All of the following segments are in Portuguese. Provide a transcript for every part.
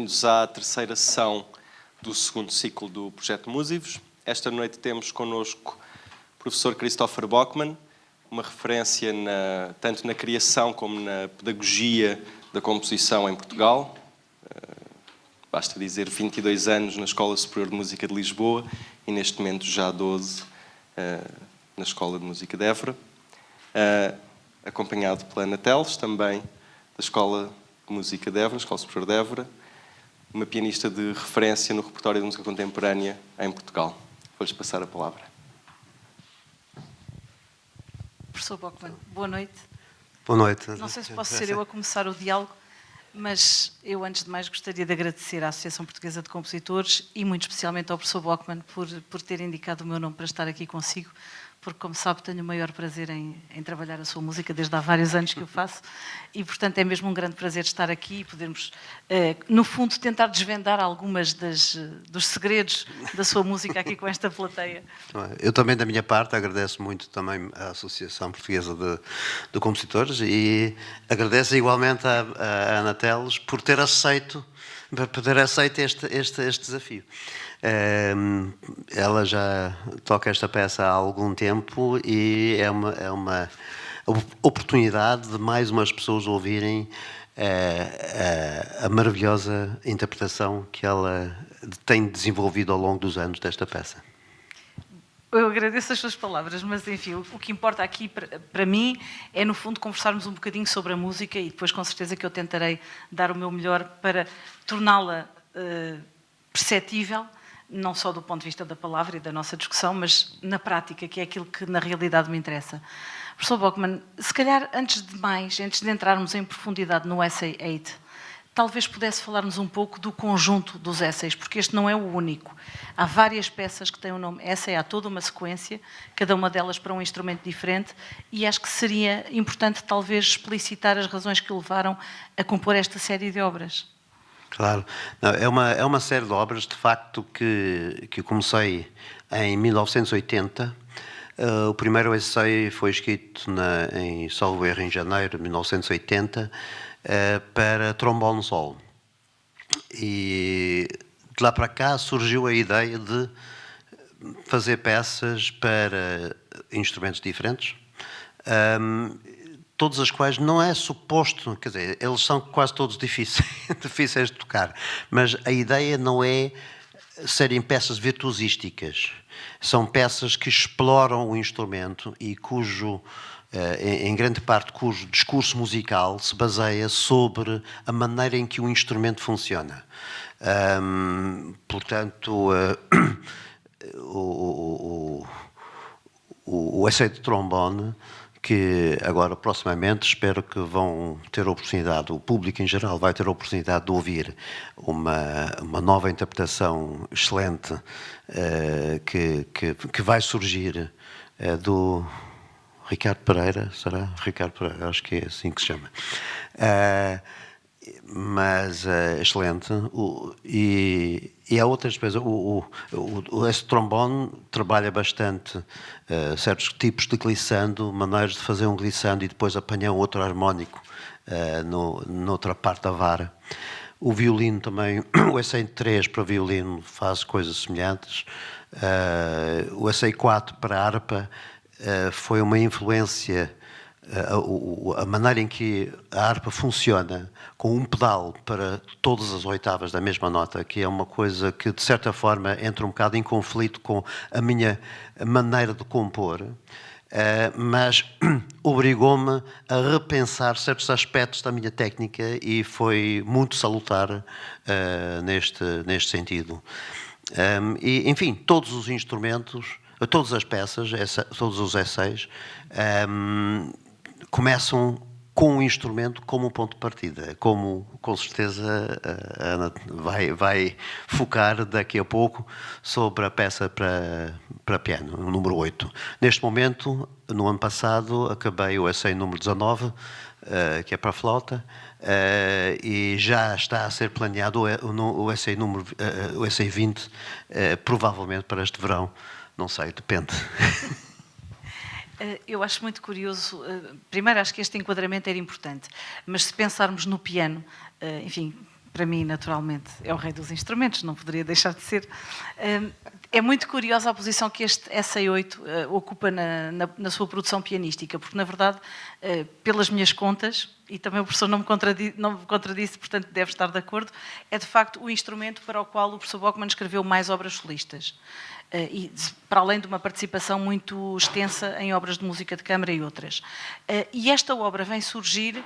bem-vindos à terceira sessão do segundo ciclo do Projeto Músivos. Esta noite temos connosco o professor Christopher Bockmann, uma referência tanto na criação como na pedagogia da composição em Portugal. Basta dizer 22 anos na Escola Superior de Música de Lisboa e neste momento já 12 na Escola de Música de Évora. Acompanhado pela Ana Teles, também da Escola de Música de Évora, Escola Superior de Évora, uma pianista de referência no repertório de música contemporânea em Portugal. Vou-lhes passar a palavra. Professor Bockmann, boa noite. Boa noite. Não sei se posso ser eu a começar o diálogo, mas eu, antes de mais, gostaria de agradecer à Associação Portuguesa de Compositores e, muito especialmente, ao professor Bockmann por ter indicado o meu nome para estar aqui consigo, porque, como sabe, tenho o maior prazer em trabalhar a sua música desde há vários anos que eu faço e, portanto, é mesmo um grande prazer estar aqui e podermos, no fundo, tentar desvendar algumas dos segredos da sua música aqui com esta plateia. Eu também, da minha parte, agradeço muito também à Associação Portuguesa de Compositores e agradeço igualmente à Ana Teles por ter aceito este desafio. Ela já toca esta peça há algum tempo e é uma oportunidade de mais umas pessoas ouvirem a maravilhosa interpretação que ela tem desenvolvido ao longo dos anos desta peça. Eu agradeço as suas palavras, mas enfim, o que importa aqui para mim é, no fundo, conversarmos um bocadinho sobre a música e depois, com certeza, que eu tentarei dar o meu melhor para torná-la perceptível, não só do ponto de vista da palavra e da nossa discussão, mas na prática, que é aquilo que na realidade me interessa. Professor Bockmann, se calhar, antes de entrarmos em profundidade no Essay 8, talvez pudesse falar-nos um pouco do conjunto dos essays, porque este não é o único. Há várias peças que têm o nome Essay, há toda uma sequência, cada uma delas para um instrumento diferente, e acho que seria importante talvez explicitar as razões que o levaram a compor esta série de obras. Claro. Não, é uma série de obras, de facto, que comecei em 1980. O primeiro essay foi escrito em salvo erro, em janeiro de 1980, para trombone solo. E de lá para cá surgiu a ideia de fazer peças para instrumentos diferentes, todas as quais não é suposto, quer dizer, eles são quase todos difíceis de tocar, mas a ideia não é serem peças virtuosísticas, são peças que exploram o instrumento e em grande parte, cujo discurso musical se baseia sobre a maneira em que o instrumento funciona. Portanto, o essay de trombone, que agora, proximamente, espero que vão ter a oportunidade, o público em geral vai ter a oportunidade de ouvir uma nova interpretação excelente que vai surgir do Ricardo Pereira, será? Ricardo Pereira, acho que é assim que se chama. Mas excelente. E há outras coisas. Esse trombone trabalha bastante certos tipos de glissando, maneiras de fazer um glissando e depois apanhar um outro harmónico noutra parte da vara. O violino também, o Essay 3 para violino faz coisas semelhantes. O Essay 4 para harpa foi uma influência. A maneira em que a harpa funciona com um pedal para todas as oitavas da mesma nota, que é uma coisa que, de certa forma, entra um bocado em conflito com a minha maneira de compor, mas obrigou-me a repensar certos aspectos da minha técnica e foi muito salutar neste sentido. E, enfim, todos os instrumentos, todas as peças, todos os essays, começam com o instrumento como um ponto de partida, como com certeza a Ana vai focar daqui a pouco sobre a peça para piano, o número 8. Neste momento, no ano passado, acabei o essay número 19, que é para a flauta, e já está a ser planeado o essay 20, provavelmente para este verão, não sei, depende. Eu acho muito curioso, primeiro acho que este enquadramento era importante, mas se pensarmos no piano, enfim, para mim, naturalmente, é o rei dos instrumentos, não poderia deixar de ser. É muito curiosa a posição que este SA8 ocupa na sua produção pianística, porque, na verdade, pelas minhas contas, e também o professor não me contradisse, portanto deve estar de acordo, é de facto o instrumento para o qual o professor Bockmann escreveu mais obras solistas. E para além de uma participação muito extensa em obras de música de câmara e outras. E esta obra vem surgir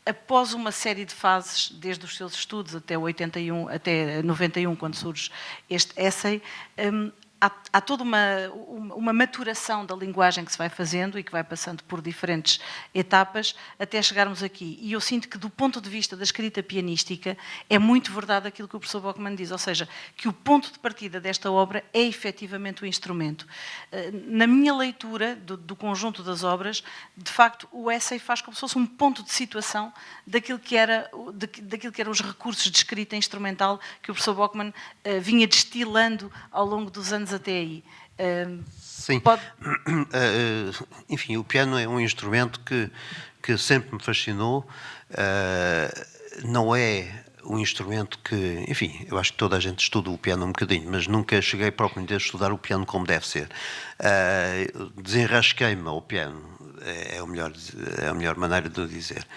após uma série de fases, desde os seus estudos até 81, até 91, quando surge este essay, há toda uma maturação da linguagem que se vai fazendo e que vai passando por diferentes etapas até chegarmos aqui. E eu sinto que, do ponto de vista da escrita pianística, é muito verdade aquilo que o professor Bockmann diz, ou seja, que o ponto de partida desta obra é efetivamente o instrumento. Na minha leitura do conjunto das obras, de facto, o essay faz como se fosse um ponto de situação daquilo que eram os recursos de escrita instrumental que o professor Bockmann vinha destilando ao longo dos anos até aí. Sim. Enfim, o piano é um instrumento que sempre me fascinou. Não é um instrumento que... Enfim, eu acho que toda a gente estuda o piano um bocadinho, mas nunca cheguei propriamente a estudar o piano como deve ser. Desenrasquei-me ao piano. É a melhor maneira de o dizer.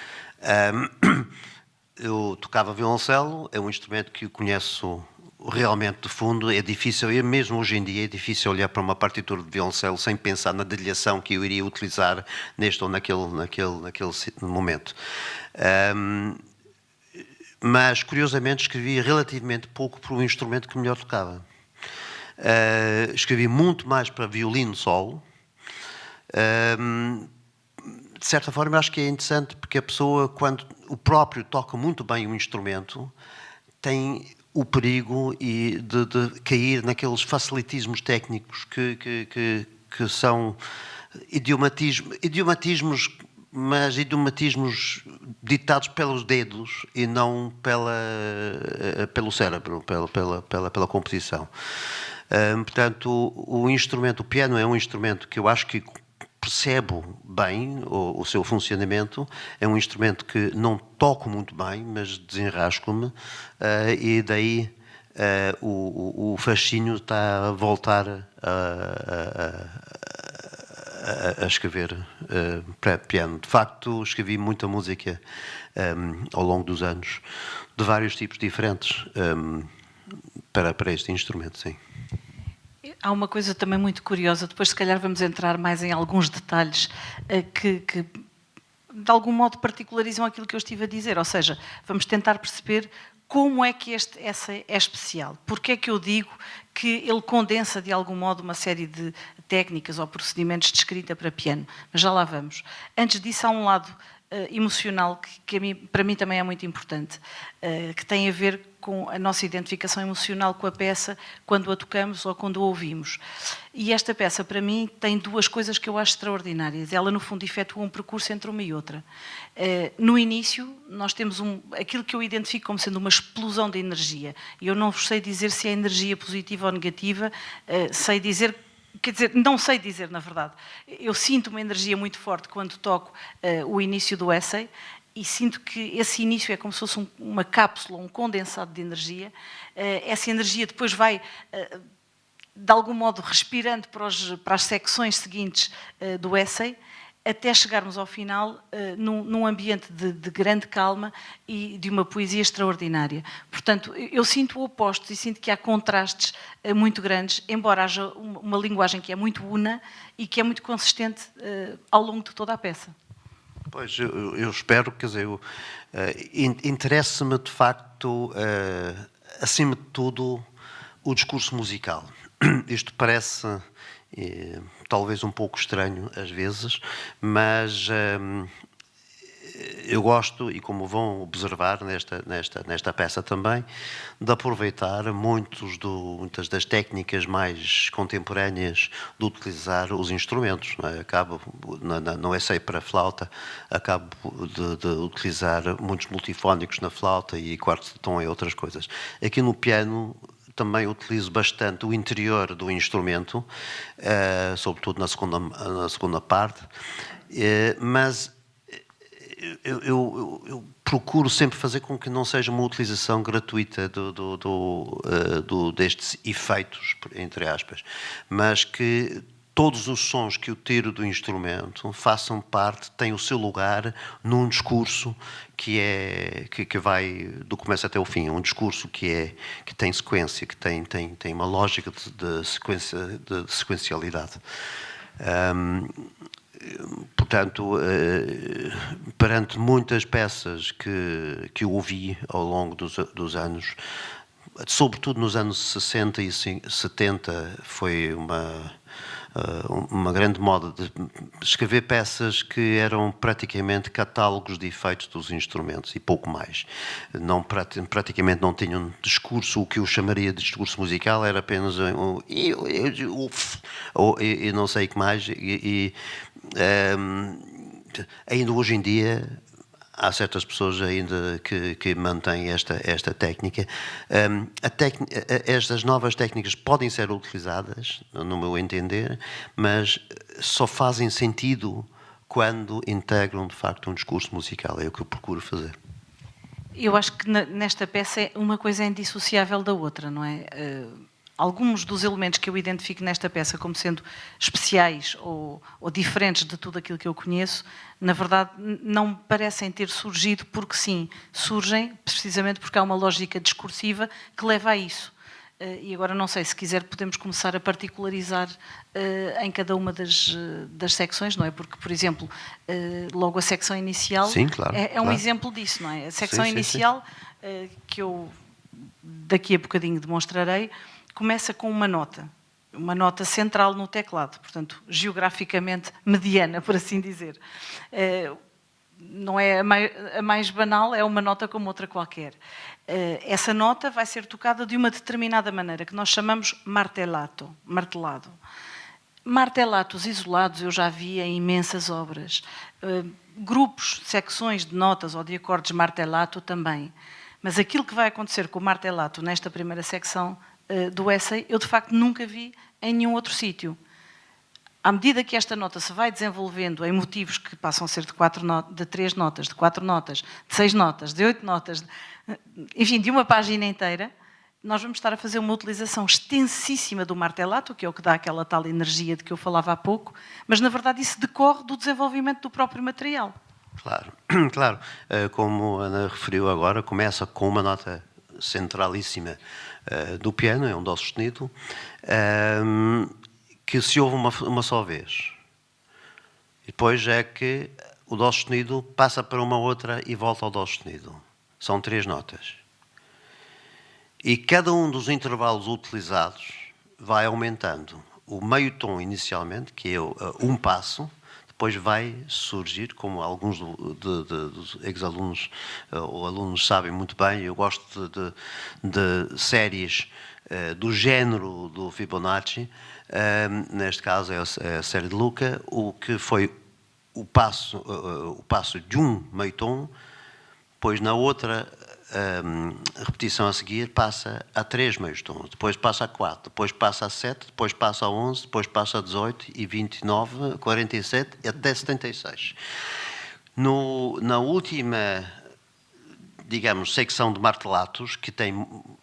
Eu tocava violoncelo, é um instrumento que eu conheço realmente de fundo. É difícil, e mesmo hoje em dia é difícil olhar para uma partitura de violoncelo sem pensar na dedilhação que eu iria utilizar neste ou naquele momento. Mas, curiosamente, escrevi relativamente pouco para o instrumento que melhor tocava. Escrevi muito mais para violino solo. De certa forma, acho que é interessante porque a pessoa, quando o próprio toca muito bem um instrumento, tem o perigo de cair naqueles facilitismos técnicos que são idiomatismos, mas idiomatismos ditados pelos dedos e não pelo cérebro, pela composição. Portanto, o piano é um instrumento que eu acho que percebo bem o seu funcionamento. É um instrumento que não toco muito bem, mas desenrasco-me, e daí o fascínio está a voltar a escrever para piano. De facto, escrevi muita música ao longo dos anos, de vários tipos diferentes, para este instrumento, sim. Há uma coisa também muito curiosa, depois se calhar vamos entrar mais em alguns detalhes que de algum modo particularizam aquilo que eu estive a dizer, ou seja, vamos tentar perceber como é que este essay é especial. Porque é que eu digo que ele condensa de algum modo uma série de técnicas ou procedimentos de escrita para piano, mas já lá vamos. Antes disso há um lado emocional que para mim também é muito importante, que tem a ver com a nossa identificação emocional com a peça quando a tocamos ou quando a ouvimos. E esta peça, para mim, tem duas coisas que eu acho extraordinárias. Ela, no fundo, efetua um percurso entre uma e outra. No início, nós temos aquilo que eu identifico como sendo uma explosão de energia. E eu não vos sei dizer se é energia positiva ou negativa, sei dizer... Quer dizer, não sei dizer, na verdade. Eu sinto uma energia muito forte quando toco o início do essay e sinto que esse início é como se fosse uma cápsula, um condensado de energia. Essa energia depois vai, de algum modo, respirando para as secções seguintes do essay, até chegarmos ao final num ambiente de grande calma e de uma poesia extraordinária. Portanto, eu sinto o oposto e sinto que há contrastes muito grandes, embora haja uma linguagem que é muito una e que é muito consistente ao longo de toda a peça. Pois, eu espero, quer dizer, interessa-me de facto, acima de tudo, o discurso musical. Isto parece... talvez um pouco estranho às vezes, mas eu gosto, e como vão observar nesta peça também, de aproveitar muitas das técnicas mais contemporâneas de utilizar os instrumentos. Não é? Acabo, no essay para flauta, acabo de utilizar muitos multifónicos na flauta e quartos de tom e outras coisas. Aqui no piano também utilizo bastante o interior do instrumento, sobretudo na segunda parte, mas eu procuro sempre fazer com que não seja uma utilização gratuita destes efeitos, entre aspas, mas que todos os sons que eu tiro do instrumento façam parte, têm o seu lugar num discurso que vai do começo até o fim, um discurso que tem sequência, que tem uma lógica de sequencialidade. Portanto, perante muitas peças que eu ouvi ao longo dos anos, sobretudo nos anos 60 e 70, foi uma grande moda de escrever peças que eram praticamente catálogos de efeitos dos instrumentos e pouco mais. Praticamente não tinham discurso, o que eu chamaria de discurso musical era apenas eu não sei o que mais. Ainda hoje em dia há certas pessoas ainda que mantêm esta técnica. Estas novas técnicas podem ser utilizadas, no meu entender, mas só fazem sentido quando integram, de facto, um discurso musical. É o que eu procuro fazer. Eu acho que nesta peça uma coisa é indissociável da outra, não é? Alguns dos elementos que eu identifico nesta peça como sendo especiais ou diferentes de tudo aquilo que eu conheço, na verdade não parecem ter surgido porque sim, surgem precisamente porque há uma lógica discursiva que leva a isso. E agora não sei, se quiser podemos começar a particularizar em cada uma das secções, não é? Porque, por exemplo, logo a secção inicial sim, claro, é um exemplo disso, não é? A secção inicial, que eu daqui a bocadinho demonstrarei, começa com uma nota central no teclado, portanto, geograficamente mediana, por assim dizer. Não é a mais banal, é uma nota como outra qualquer. Essa nota vai ser tocada de uma determinada maneira, que nós chamamos martelato, martelado. Martelatos isolados eu já vi em imensas obras. Grupos, secções de notas ou de acordes martelato também. Mas aquilo que vai acontecer com o martelato nesta primeira secção do essay, eu de facto nunca vi em nenhum outro sítio. À medida que esta nota se vai desenvolvendo em motivos que passam a ser de 3 notas, de 4 notas, de 6 notas, de 8 notas, enfim, de uma página inteira, nós vamos estar a fazer uma utilização extensíssima do martelato, que é o que dá aquela tal energia de que eu falava há pouco, mas na verdade isso decorre do desenvolvimento do próprio material. Claro, claro. Como a Ana referiu agora, começa com uma nota centralíssima do piano, é um dó sustenido, que se ouve uma só vez. E depois é que o dó sustenido passa para uma outra e volta ao dó sustenido. São 3 notas. E cada um dos intervalos utilizados vai aumentando. O meio tom inicialmente, que é um passo, depois vai surgir, como alguns dos ex-alunos ou alunos sabem muito bem, eu gosto de séries do género do Fibonacci, neste caso é a série de Luca, o que foi o passo de um meio tom, pois na outra repetição a seguir passa a 3 meios tons, depois passa a 4, depois passa a 7, depois passa a 11, depois passa a 18 e 29, 47 e até 76. Na última, digamos, secção de martelatos, que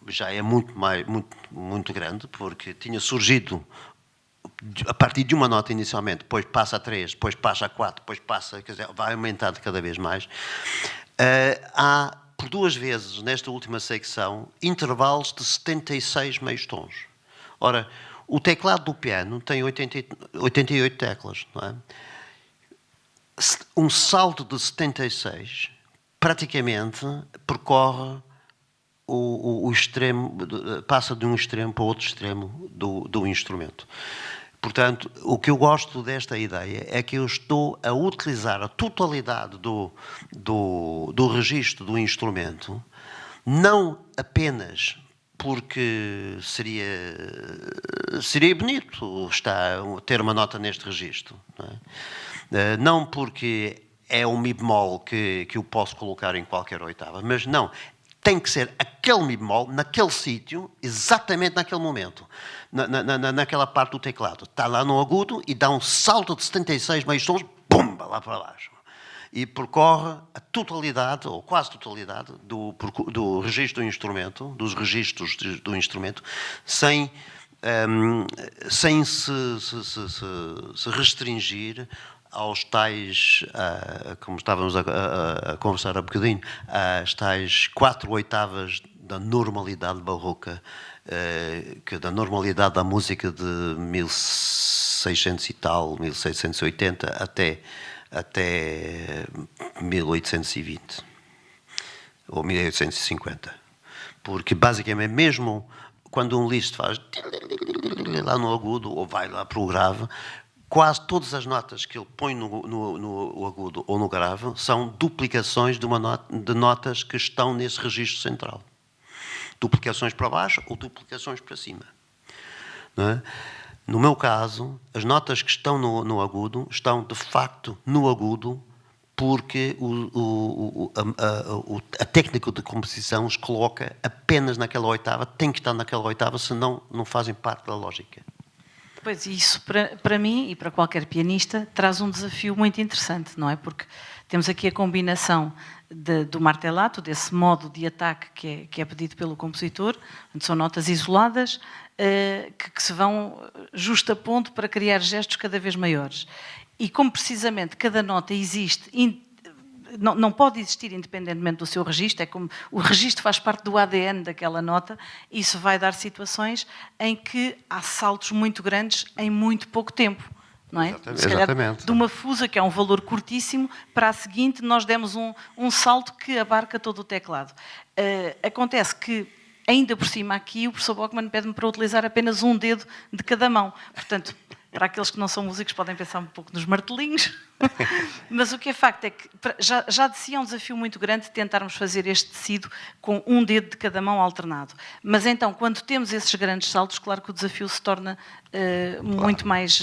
já é muito grande, porque tinha surgido a partir de uma nota inicialmente, depois passa a 3, depois passa a 4, depois passa, quer dizer, vai aumentando cada vez mais. Há, por 2 vezes, nesta última secção, intervalos de 76 meios tons. Ora, o teclado do piano tem 88 teclas, não é? Um salto de 76, praticamente, percorre o extremo, passa de um extremo para o outro extremo do instrumento. Portanto, o que eu gosto desta ideia é que eu estou a utilizar a totalidade do registro do instrumento, não apenas porque seria bonito ter uma nota neste registro, não porque é um mi bemol que eu posso colocar em qualquer oitava, mas não, tem que ser aquele mi bemol, naquele sítio, exatamente naquele momento, naquela parte do teclado. Está lá no agudo e dá um salto de 76 meios tons, pumba, lá para baixo. e percorre a totalidade, ou quase totalidade, do registro do instrumento, dos registros do instrumento, sem se restringir aos tais, como estávamos a conversar há bocadinho, às tais 4/8 da normalidade barroca, que da normalidade da música de 1600 e tal, 1680 até 1820 ou 1850. Porque basicamente mesmo quando um Liszt faz lá no agudo ou vai lá para o grave, quase todas as notas que ele põe no agudo ou no grave são duplicações de notas que estão nesse registro central. Duplicações para baixo ou duplicações para cima. Não é? No meu caso, as notas que estão no agudo estão de facto no agudo porque a técnica de composição os coloca apenas naquela oitava, tem que estar naquela oitava, senão não fazem parte da lógica. Pois, isso para mim e para qualquer pianista traz um desafio muito interessante, não é? Porque temos aqui a combinação do martelato, desse modo de ataque que é pedido pelo compositor, onde são notas isoladas, que se vão justapondo para criar gestos cada vez maiores. E como precisamente cada nota existe, não pode existir independentemente do seu registro, é como o registro faz parte do ADN daquela nota, isso vai dar situações em que há saltos muito grandes em muito pouco tempo. Não é? Exatamente. Se calhar, de uma fusa, que é um valor curtíssimo, para a seguinte nós demos um salto que abarca todo o teclado. Acontece que, ainda por cima aqui, o professor Bockmann pede-me para utilizar apenas um dedo de cada mão. Portanto, para aqueles que não são músicos podem pensar um pouco nos martelinhos, mas o que é facto é que já de si é um desafio muito grande tentarmos fazer este tecido com um dedo de cada mão alternado. Mas então, quando temos esses grandes saltos, claro que o desafio se torna muito mais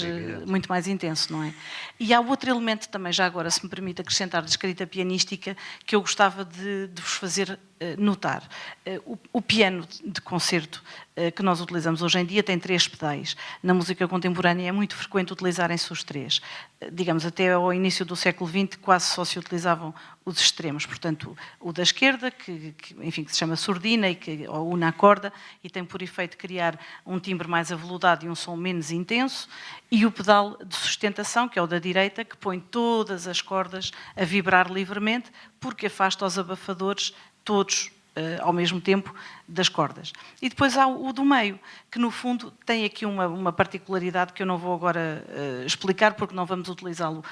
intenso, não é? E há outro elemento também, já agora, se me permite acrescentar, de escrita pianística, que eu gostava de vos fazer notar. O piano de concerto que nós utilizamos hoje em dia tem 3 pedais. Na música contemporânea é muito frequente utilizarem-se os 3. Digamos, até ao início do século XX quase só se utilizavam os extremos, portanto, o da esquerda, que se chama surdina, ou una corda, e tem por efeito criar um timbre mais aveludado e um som menos intenso, e o pedal de sustentação, que é o da direita, que põe todas as cordas a vibrar livremente, porque afasta os abafadores todos ao mesmo tempo das cordas. E depois há o do meio, que no fundo tem aqui uma particularidade que eu não vou agora explicar, porque não vamos utilizá-lo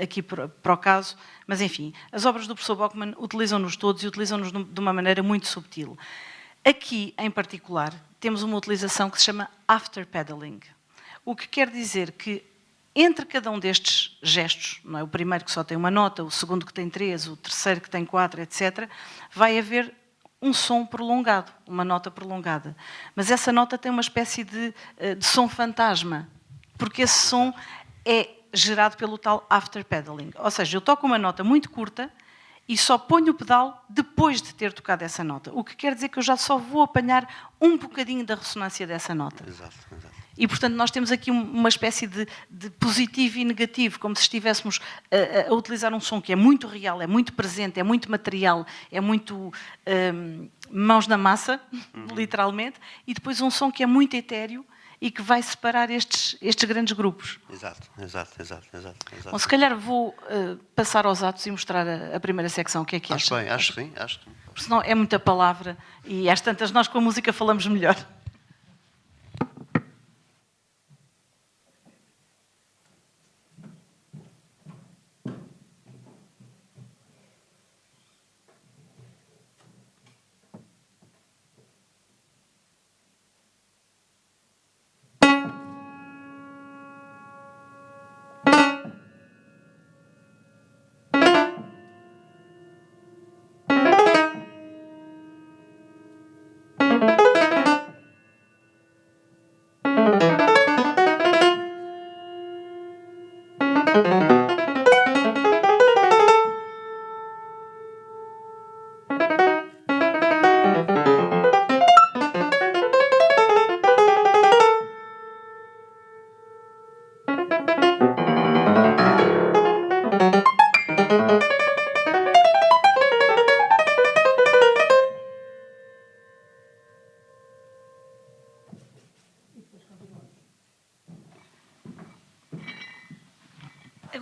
aqui para o caso, mas enfim, as obras do professor Bockmann utilizam-nos todos e utilizam-nos de uma maneira muito subtil. Aqui, em particular, temos uma utilização que se chama after pedaling, o que quer dizer que entre cada um destes gestos, não é? O primeiro que só tem uma nota, o segundo que tem 3, o terceiro que tem 4, etc., vai haver um som prolongado, uma nota prolongada. Mas essa nota tem uma espécie de som fantasma, porque esse som é gerado pelo tal after pedaling. Ou seja, eu toco uma nota muito curta e só ponho o pedal depois de ter tocado essa nota. O que quer dizer que eu já só vou apanhar um bocadinho da ressonância dessa nota. Exato. E, portanto, nós temos aqui uma espécie de positivo e negativo, como se estivéssemos a utilizar um som que é muito real, é muito presente, é muito material, é muito mãos na massa, literalmente, e depois um som que é muito etéreo e que vai separar estes grandes grupos. Exato. Bom, se calhar vou passar aos atos e mostrar a primeira secção. O que é que acha? Acho que sim. Porque senão é muita palavra e às tantas nós com a música falamos melhor.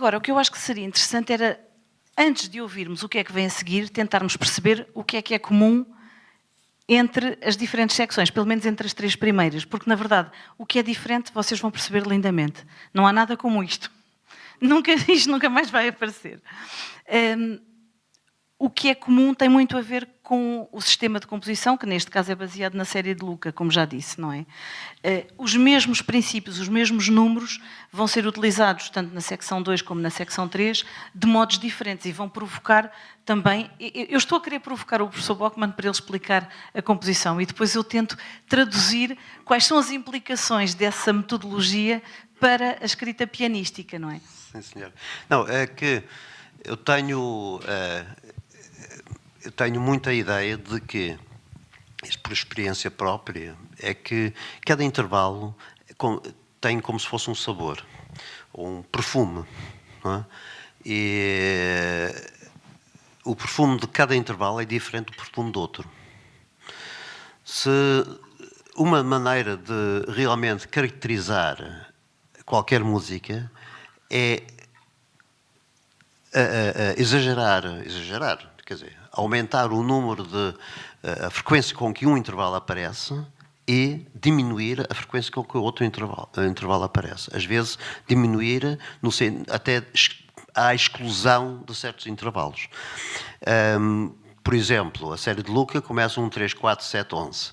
Agora, o que eu acho que seria interessante era, antes de ouvirmos o que é que vem a seguir, tentarmos perceber o que é comum entre as diferentes secções, pelo menos entre as 3 primeiras, porque, na verdade, o que é diferente vocês vão perceber lindamente. Não há nada como isto. Isto nunca mais vai aparecer. O que é comum tem muito a ver com o sistema de composição, que neste caso é baseado na série de Luca, como já disse, não é? Os mesmos princípios, os mesmos números vão ser utilizados tanto na secção 2 como na secção 3 de modos diferentes e vão provocar também... Eu estou a querer provocar o professor Bockmann para ele explicar a composição e depois eu tento traduzir quais são as implicações dessa metodologia para a escrita pianística, não é? Sim, senhor. Não, é que eu tenho muita ideia de que, isto por experiência própria, é que cada intervalo tem como se fosse um sabor, ou um perfume, não é? E o perfume de cada intervalo é diferente do perfume do outro. Se uma maneira de realmente caracterizar qualquer música é exagerar, quer dizer, aumentar o número a frequência com que um intervalo aparece e diminuir a frequência com que o outro intervalo aparece. Às vezes, diminuir até à exclusão de certos intervalos. Por exemplo, a série de Luca começa 1, 3, 4, 7, 11.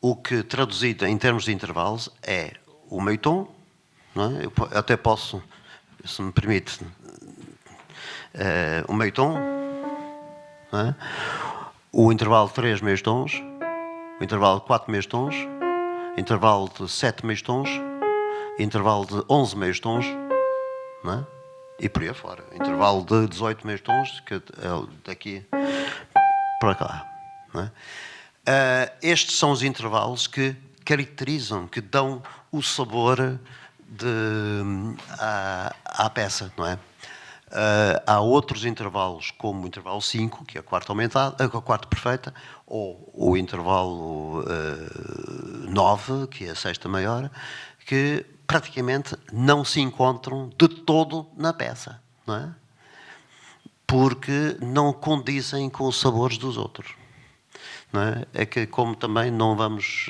O que, traduzido em termos de intervalos, é o meio tom, não é? Eu até posso, se me permite, o meio tom, não é? O intervalo de 3 meios tons, o intervalo de 4 meios tons, intervalo de 7 meios tons, intervalo de 11 meios tons, não é? E por aí afora. Intervalo de 18 meios tons, que é daqui para cá, não é? Estes são os intervalos que caracterizam, que dão o sabor à peça, não é? Há outros intervalos, como o intervalo 5, que é a quarta aumentada, a quarta perfeita, ou o intervalo 9, que é a sexta maior, que praticamente não se encontram de todo na peça, não é? Porque não condizem com os sabores dos outros. Não é? É que, como também não vamos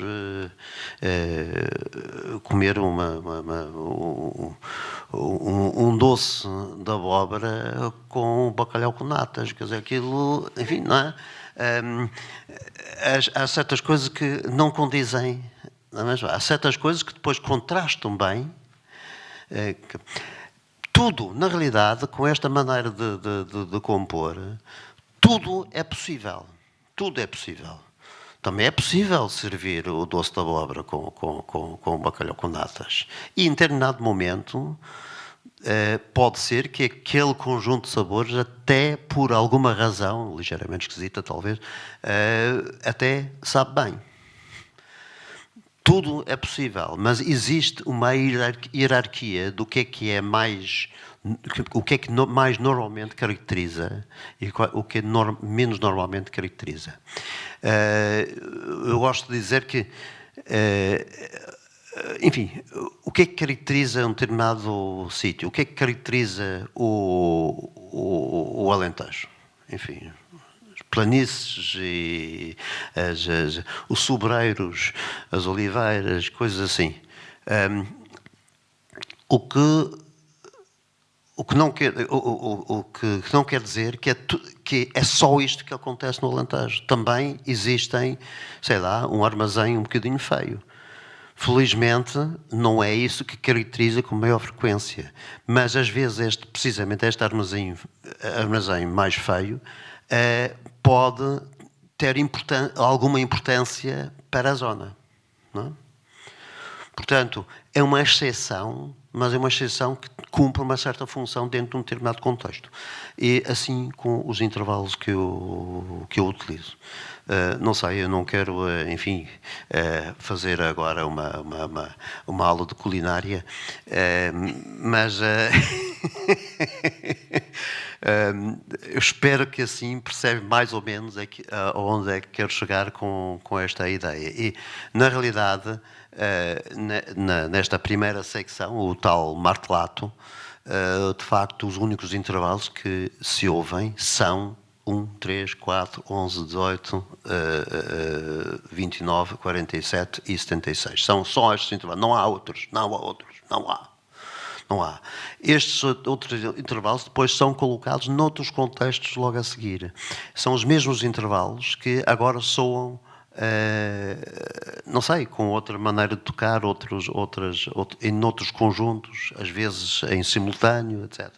comer um doce de abóbora com bacalhau com natas, quer dizer, aquilo, enfim, não é? Há certas coisas que não condizem, mas há certas coisas que depois contrastam bem. Tudo, na realidade, com esta maneira de compor, tudo é possível. Tudo é possível. Também é possível servir o doce de abóbora com bacalhau com natas. E, em determinado momento, pode ser que aquele conjunto de sabores, até por alguma razão, ligeiramente esquisita talvez, até sabe bem. Tudo é possível, mas existe uma hierarquia do que é mais... O que é que mais normalmente caracteriza e o que menos normalmente caracteriza. Eu gosto de dizer que, enfim, o que é que caracteriza um determinado sítio? O que é que caracteriza o Alentejo? Enfim, as planícies e os sobreiros, as oliveiras, coisas assim. O que não quer dizer que é só isto que acontece no Alentejo. Também existem, sei lá, um armazém um bocadinho feio. Felizmente, não é isso que caracteriza com maior frequência. Mas, às vezes, precisamente este armazém mais feio pode ter alguma importância para a zona. Não é? Portanto, é uma exceção, mas é uma exceção que cumpre uma certa função dentro de um determinado contexto. E assim com os intervalos que eu utilizo. Não sei, eu não quero, enfim, fazer agora uma aula de culinária, mas eu espero que assim percebe mais ou menos aonde é que quero chegar com esta ideia. E, na realidade, nesta primeira secção, o tal martelato, de facto, os únicos intervalos que se ouvem são 1, 3, 4, 11, 18, 29, 47 e 76. São só estes intervalos. Não há outros. Não há. Estes outros intervalos depois são colocados noutros contextos logo a seguir. São os mesmos intervalos que agora soam, não sei, com outra maneira de tocar, em outros conjuntos, às vezes em simultâneo, etc.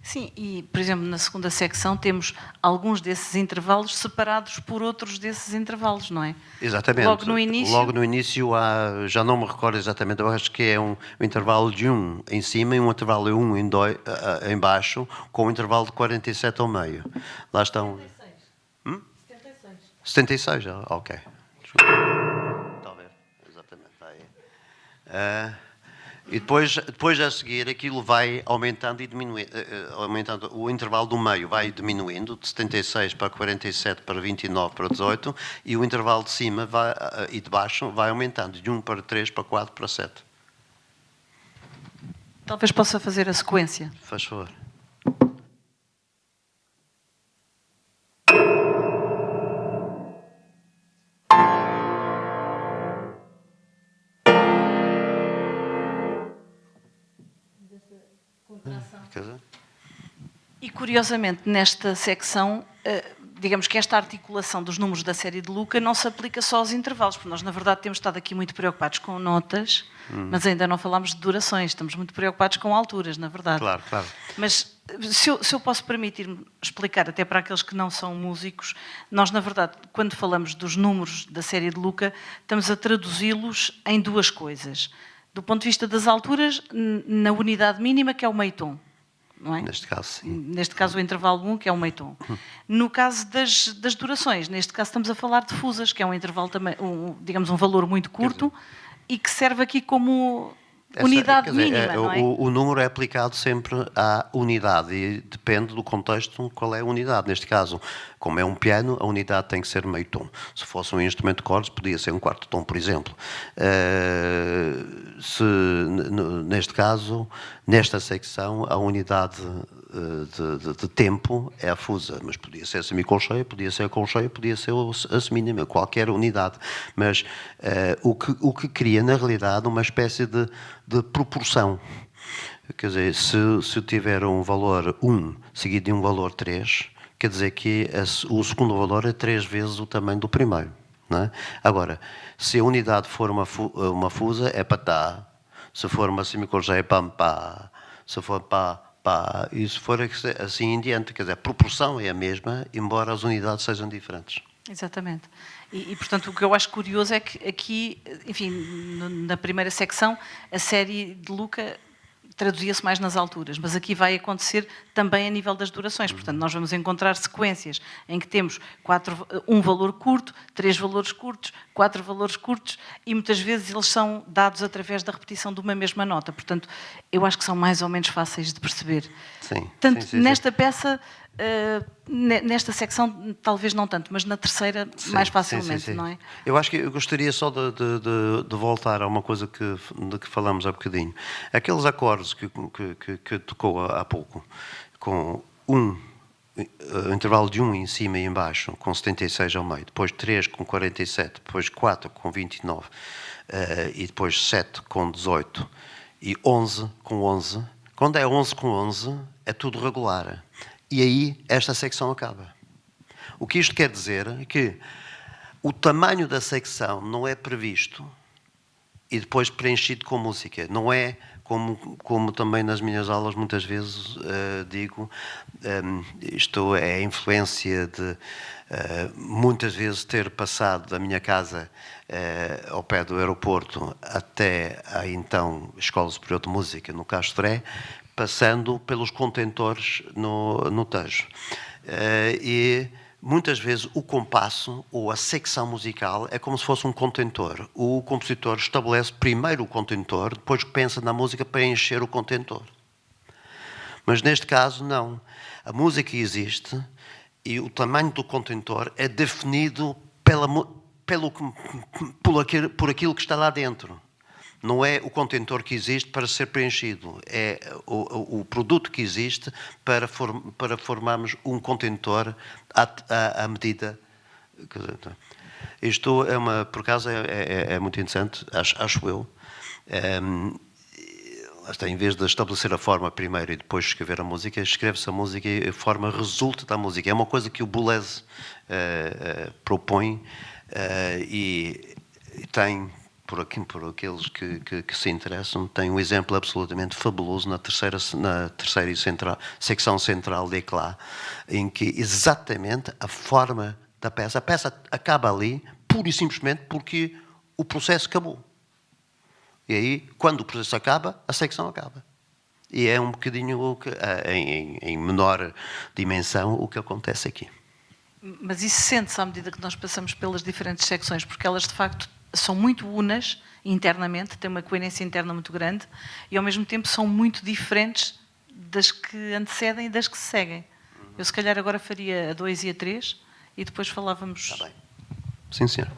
Sim, e, por exemplo, na segunda secção temos alguns desses intervalos separados por outros desses intervalos, não é? Exatamente. Logo no início há, já não me recordo exatamente, eu acho que é um intervalo de 1 em cima e um intervalo de 1 em baixo, com um intervalo de 47 ao meio. Lá estão... 76. 76, ok. Talvez, exatamente. Aí. E depois a seguir aquilo vai aumentando e diminuindo, o intervalo do meio vai diminuindo, de 76 para 47 para 29 para 18, e o intervalo de cima e de baixo vai aumentando, de 1 para 3 para 4 para 7. Talvez possa fazer a sequência. Faz favor. E curiosamente, nesta secção, digamos que esta articulação dos números da série de Luca não se aplica só aos intervalos, porque nós, na verdade, temos estado aqui muito preocupados com notas, mas ainda não falámos de durações, estamos muito preocupados com alturas, na verdade. Claro. Mas se eu posso permitir-me explicar, até para aqueles que não são músicos, nós, na verdade, quando falamos dos números da série de Luca, estamos a traduzi-los em duas coisas. Do ponto de vista das alturas, na unidade mínima, que é o meio tom. Não é? Neste caso, sim. Neste caso, o intervalo 1, que é o meio tom. No caso das durações, neste caso estamos a falar de fusas, que é um intervalo também, digamos, um valor muito curto e que serve aqui como unidade mínima, não é? O número é aplicado sempre à unidade e depende do contexto qual é a unidade. Neste caso, como é um piano, a unidade tem que ser meio tom. Se fosse um instrumento de cordas, podia ser um quarto tom, por exemplo. Neste caso, nesta secção, a unidade de tempo é a fusa, mas podia ser a semicolcheia, podia ser a colcheia, podia ser a semínima, qualquer unidade. Mas o que cria, na realidade, uma espécie de proporção. Quer dizer, se eu tiver um valor 1 seguido de um valor 3, quer dizer que o segundo valor é 3 vezes o tamanho do primeiro. Não é? Agora, se a unidade for uma fusa, é patá. Se for uma semicolcheia, é pam-pá. Se for pá, pá. E se for assim em diante. Quer dizer, a proporção é a mesma, embora as unidades sejam diferentes. Exatamente. E, portanto, o que eu acho curioso é que aqui, enfim, na primeira secção, a série de Luca traduzia-se mais nas alturas, mas aqui vai acontecer também a nível das durações. Portanto, nós vamos encontrar sequências em que temos um valor curto, 3 valores curtos, 4 valores curtos, e muitas vezes eles são dados através da repetição de uma mesma nota. Portanto, eu acho que são mais ou menos fáceis de perceber. Sim. Tanto sim. nesta peça, nesta secção, talvez não tanto, mas na terceira, mais facilmente, não é? Eu acho que eu gostaria só de voltar a uma coisa de que falamos há bocadinho. Aqueles acordes que tocou há pouco, com intervalo de 1 em cima e em baixo, com 76 ao meio, depois 3 com 47, depois 4 com 29, e depois 7 com 18 e 11 com 11. Quando é 11 com 11, é tudo regular. E aí esta secção acaba. O que isto quer dizer é que o tamanho da secção não é previsto e depois preenchido com música. Não é como também nas minhas aulas muitas vezes digo, isto é a influência de muitas vezes ter passado da minha casa ao pé do aeroporto até a então Escola Superior de Música no Castré, passando pelos contentores no Tejo. E muitas vezes o compasso ou a secção musical é como se fosse um contentor. O compositor estabelece primeiro o contentor, depois pensa na música para encher o contentor. Mas neste caso, não. A música existe e o tamanho do contentor é definido por aquilo que está lá dentro. Não é o contentor que existe para ser preenchido, é o produto que existe para formarmos um contentor à medida. Isto por acaso é muito interessante, acho eu. Em vez de estabelecer a forma primeiro e depois escrever a música, escreve-se a música e a forma resulta da música. É uma coisa que o Boulez propõe e tem, por aqueles que se interessam, tem um exemplo absolutamente fabuloso na terceira secção central de Eclat, em que exatamente a forma da peça, a peça acaba ali, pura e simplesmente porque o processo acabou. E aí, quando o processo acaba, a secção acaba. E é um bocadinho, em menor dimensão, o que acontece aqui. Mas isso sente-se à medida que nós passamos pelas diferentes secções, porque elas, de facto, são muito unas internamente, têm uma coerência interna muito grande e, ao mesmo tempo, são muito diferentes das que antecedem e das que se seguem. Eu, se calhar, agora faria a 2 e a 3 e depois falávamos... Está bem. Sim, senhor.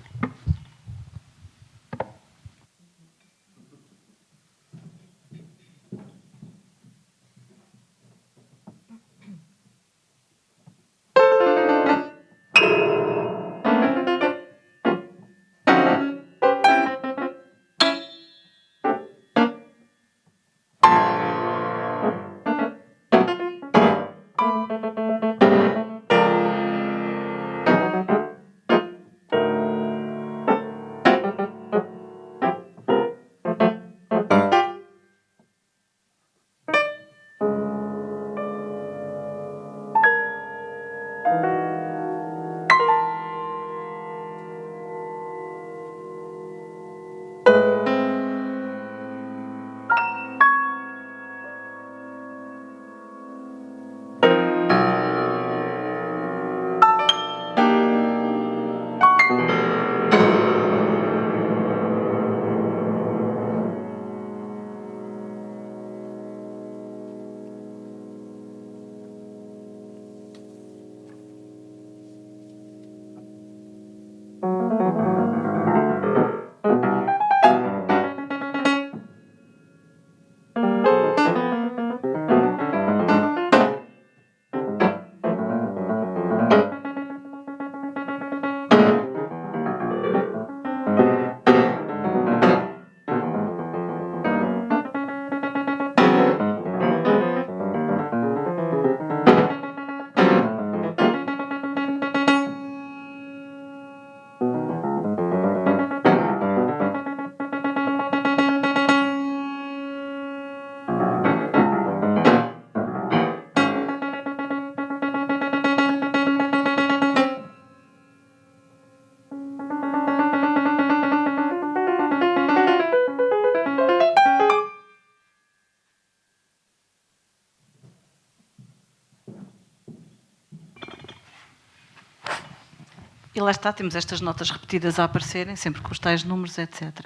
E lá está, temos estas notas repetidas a aparecerem, sempre com os tais números, etc.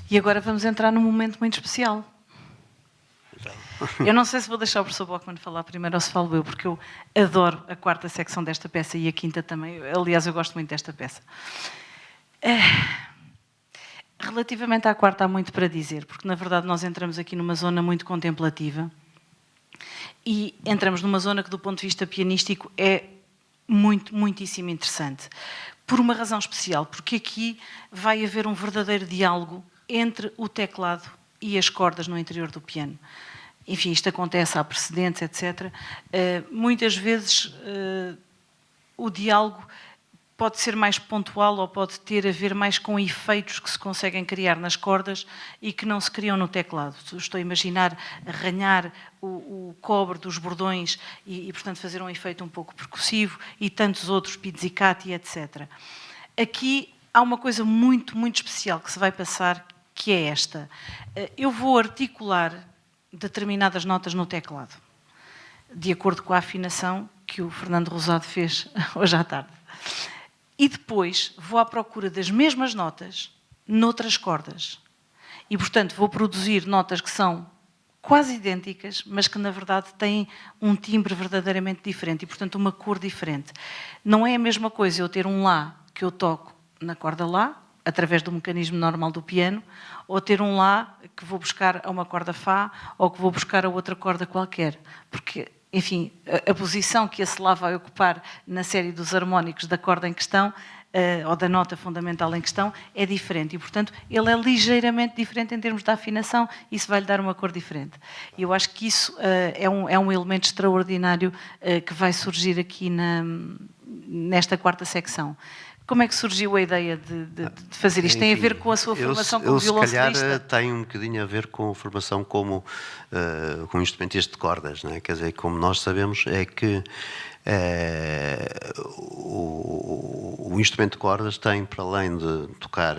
E agora vamos entrar num momento muito especial. Eu não sei se vou deixar o professor Bockmann falar primeiro ou se falo eu, porque eu adoro a 4ª secção desta peça e a 5ª também. Aliás, eu gosto muito desta peça. Relativamente à 4ª há muito para dizer, porque na verdade nós entramos aqui numa zona muito contemplativa e entramos numa zona que do ponto de vista pianístico é muitíssimo interessante. Por uma razão especial, porque aqui vai haver um verdadeiro diálogo entre o teclado e as cordas no interior do piano. Enfim, isto acontece, há precedentes, etc. Muitas vezes o diálogo pode ser mais pontual ou pode ter a ver mais com efeitos que se conseguem criar nas cordas e que não se criam no teclado. Estou a imaginar arranhar o cobre dos bordões e, portanto, fazer um efeito um pouco percussivo e tantos outros, pizzicati, etc. Aqui há uma coisa muito especial que se vai passar, que é esta. Eu vou articular determinadas notas no teclado, de acordo com a afinação que o Fernando Rosado fez hoje à tarde. E depois vou à procura das mesmas notas noutras cordas. E, portanto, vou produzir notas que são quase idênticas, mas que, na verdade, têm um timbre verdadeiramente diferente e, portanto, uma cor diferente. Não é a mesma coisa eu ter um Lá que eu toco na corda Lá, através do mecanismo normal do piano, ou ter um Lá que vou buscar a uma corda Fá ou que vou buscar a outra corda qualquer. Porque, enfim, a posição que esse Lá vai ocupar na série dos harmónicos da corda em questão, ou da nota fundamental em questão, é diferente. E, portanto, ele é ligeiramente diferente em termos de afinação, isso vai-lhe dar uma cor diferente. E eu acho que isso é um elemento extraordinário que vai surgir aqui nesta quarta secção. Como é que surgiu a ideia de fazer isto? Tem a ver com a sua formação como violoncelista? Se calhar tem um bocadinho a ver com a formação como instrumentista de cordas, não é? Quer dizer, como nós sabemos, é que o instrumento de cordas tem, para além de tocar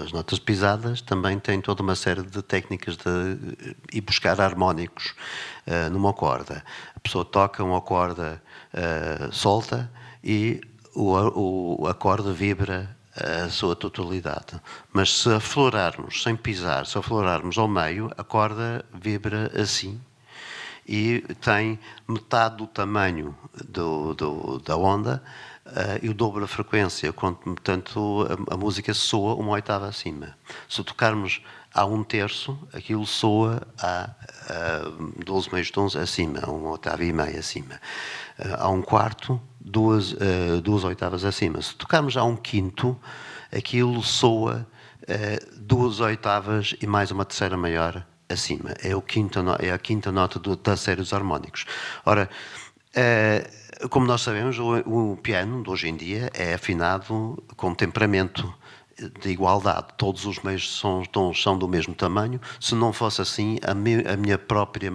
as notas pisadas, também tem toda uma série de técnicas de ir buscar harmónicos numa corda. A pessoa toca uma corda solta e a corda vibra a sua totalidade. Mas se aflorarmos, sem pisar, se aflorarmos ao meio, a corda vibra assim e tem metade do tamanho da onda e o dobro da frequência, portanto a música soa uma oitava acima. Se tocarmos a 1/3, aquilo soa a 12 meios tons acima, a uma oitava e meia acima. A 1/4, duas oitavas acima. Se tocarmos a 1/5, aquilo soa 2 oitavas e mais uma terceira maior acima. É a quinta nota da série dos harmónicos. Ora, como nós sabemos, o piano de hoje em dia é afinado com temperamento de igualdade. Todos os meios tons são do mesmo tamanho. Se não fosse assim, a minha própria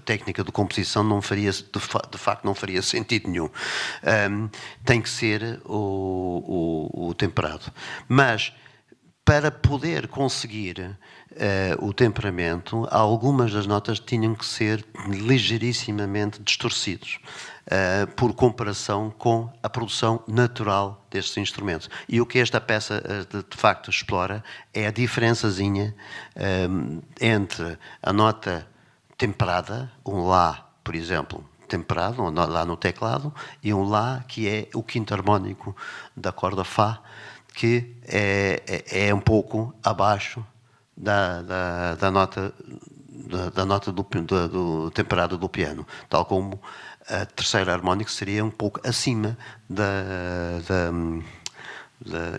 técnica de composição não faria, de facto, não faria sentido nenhum. Tem que ser o temperado. Mas, para poder conseguir o temperamento, algumas das notas tinham que ser ligeirissimamente distorcidos, por comparação com a produção natural destes instrumentos. E o que esta peça de facto explora é a diferençazinha entre a nota temperada, um Lá, por exemplo, temperado, um Lá no teclado, e um Lá que é o quinto harmónico da corda Fá, que é um pouco abaixo da nota do temperado do piano, tal como a terceira harmónica seria um pouco acima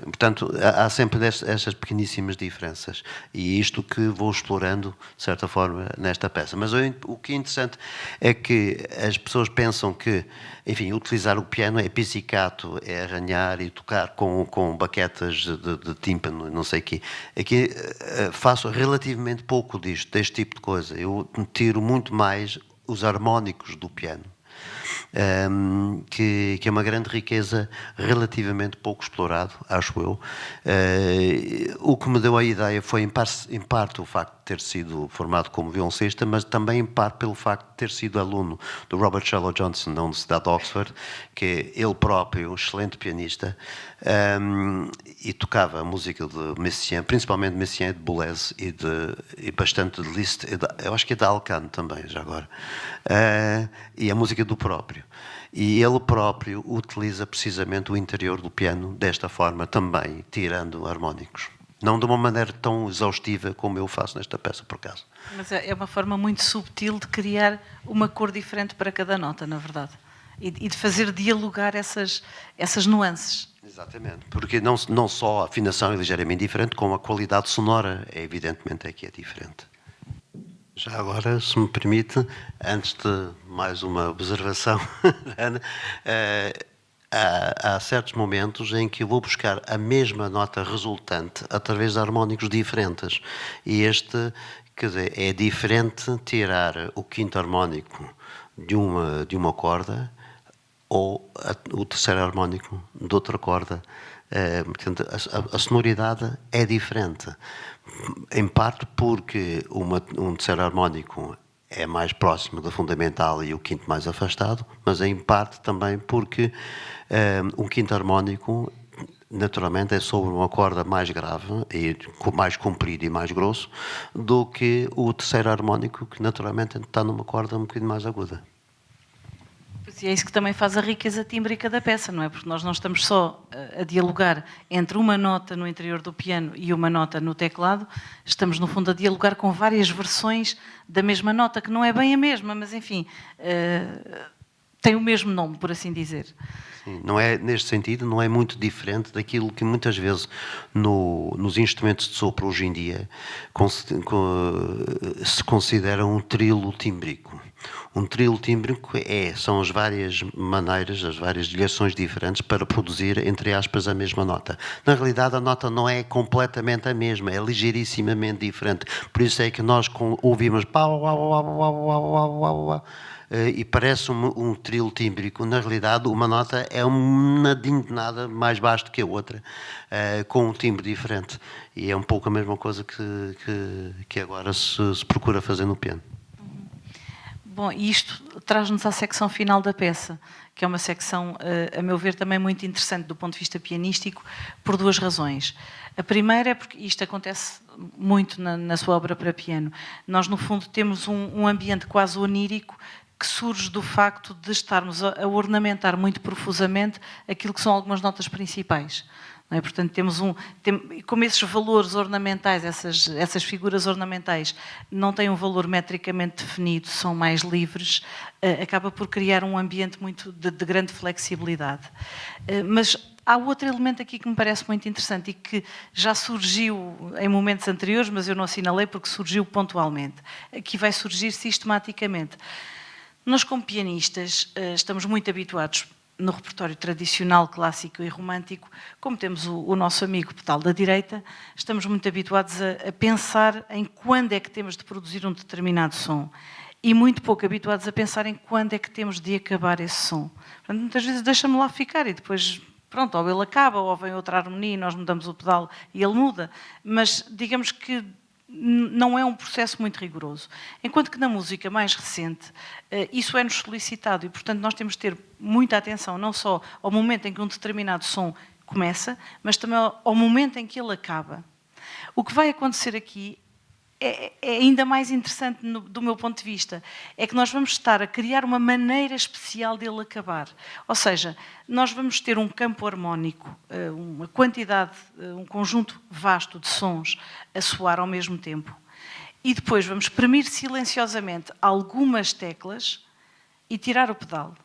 portanto, há sempre estas pequeníssimas diferenças, e isto que vou explorando, de certa forma, nesta peça. Mas o que é interessante é que as pessoas pensam que, enfim, utilizar o piano é pizzicato, é arranhar e tocar com baquetas de tímpano, não sei o quê. Aqui faço relativamente pouco deste tipo de coisa. Eu tiro muito mais os harmónicos do piano. Que é uma grande riqueza relativamente pouco explorado, acho eu. O que me deu a ideia foi, em parte, o facto de ter sido formado como violoncista, mas também, em parte, pelo facto de ter sido aluno do Robert Sherlock Johnson na Universidade de Oxford, que é ele próprio um excelente pianista, e tocava a música de Messiaen, principalmente Messiaen, de Boulez e bastante de Liszt, eu acho que é de Alcan também, já agora, e a música do próprio. E ele próprio utiliza precisamente o interior do piano desta forma também, tirando harmónicos. Não de uma maneira tão exaustiva como eu faço nesta peça, por acaso. Mas é uma forma muito subtil de criar uma cor diferente para cada nota, na verdade. E de fazer dialogar essas nuances. Exatamente, porque não só a afinação é ligeiramente diferente, como a qualidade sonora evidentemente é que é diferente. Já agora, se me permite, antes de mais uma observação, Ana, há certos momentos em que eu vou buscar a mesma nota resultante através de harmónicos diferentes. E quer dizer, é diferente tirar o quinto harmónico de uma corda ou o terceiro harmónico de outra corda. Portanto, a sonoridade é diferente. Em parte porque um terceiro harmónico é mais próximo da fundamental e o quinto mais afastado, mas em parte também porque um quinto harmónico naturalmente é sobre uma corda mais grave e mais comprido e mais grosso do que o terceiro harmónico, que naturalmente está numa corda um bocadinho mais aguda. E é isso que também faz a riqueza tímbrica da peça, não é? Porque nós não estamos só a dialogar entre uma nota no interior do piano e uma nota no teclado, estamos, no fundo, a dialogar com várias versões da mesma nota, que não é bem a mesma, mas, enfim, tem o mesmo nome, por assim dizer. Sim, não é, neste sentido, não é muito diferente daquilo que muitas vezes nos instrumentos de sopro hoje em dia se considera um trilo tímbrico. Um trilo tímbrico são as várias maneiras, as várias direções diferentes para produzir, entre aspas, a mesma nota. Na realidade, a nota não é completamente a mesma, é ligeirissimamente diferente. Por isso é que nós ouvimos e parece um trilo tímbrico. Na realidade, uma nota é um nadinho de nada mais baixo do que a outra, com um timbre diferente. E é um pouco a mesma coisa que agora se procura fazer no piano. Bom, e isto traz-nos à secção final da peça, que é uma secção, a meu ver, também muito interessante do ponto de vista pianístico, por duas razões. A primeira é porque isto acontece muito na sua obra para piano. Nós, no fundo, temos um ambiente quase onírico que surge do facto de estarmos a ornamentar muito profusamente aquilo que são algumas notas principais. Não é? Portanto, como esses valores ornamentais, essas figuras ornamentais, não têm um valor metricamente definido, são mais livres, acaba por criar um ambiente muito de grande flexibilidade. Mas há outro elemento aqui que me parece muito interessante e que já surgiu em momentos anteriores, mas eu não assinalei porque surgiu pontualmente. Aqui vai surgir sistematicamente. Nós, como pianistas, estamos muito habituados no repertório tradicional, clássico e romântico, como temos o nosso amigo pedal da direita, estamos muito habituados a pensar em quando é que temos de produzir um determinado som e muito pouco habituados a pensar em quando é que temos de acabar esse som. Portanto, muitas vezes deixa-me lá ficar e depois, pronto, ou ele acaba ou vem outra harmonia e nós mudamos o pedal e ele muda, mas digamos que não é um processo muito rigoroso. Enquanto que na música mais recente, isso é-nos solicitado e, portanto, nós temos de ter muita atenção, não só ao momento em que um determinado som começa, mas também ao momento em que ele acaba. O que vai acontecer aqui é ainda mais interessante do meu ponto de vista, é que nós vamos estar a criar uma maneira especial dele acabar. Ou seja, nós vamos ter um campo harmónico, uma quantidade, um conjunto vasto de sons a soar ao mesmo tempo. E depois vamos espremer silenciosamente algumas teclas e tirar o pedal.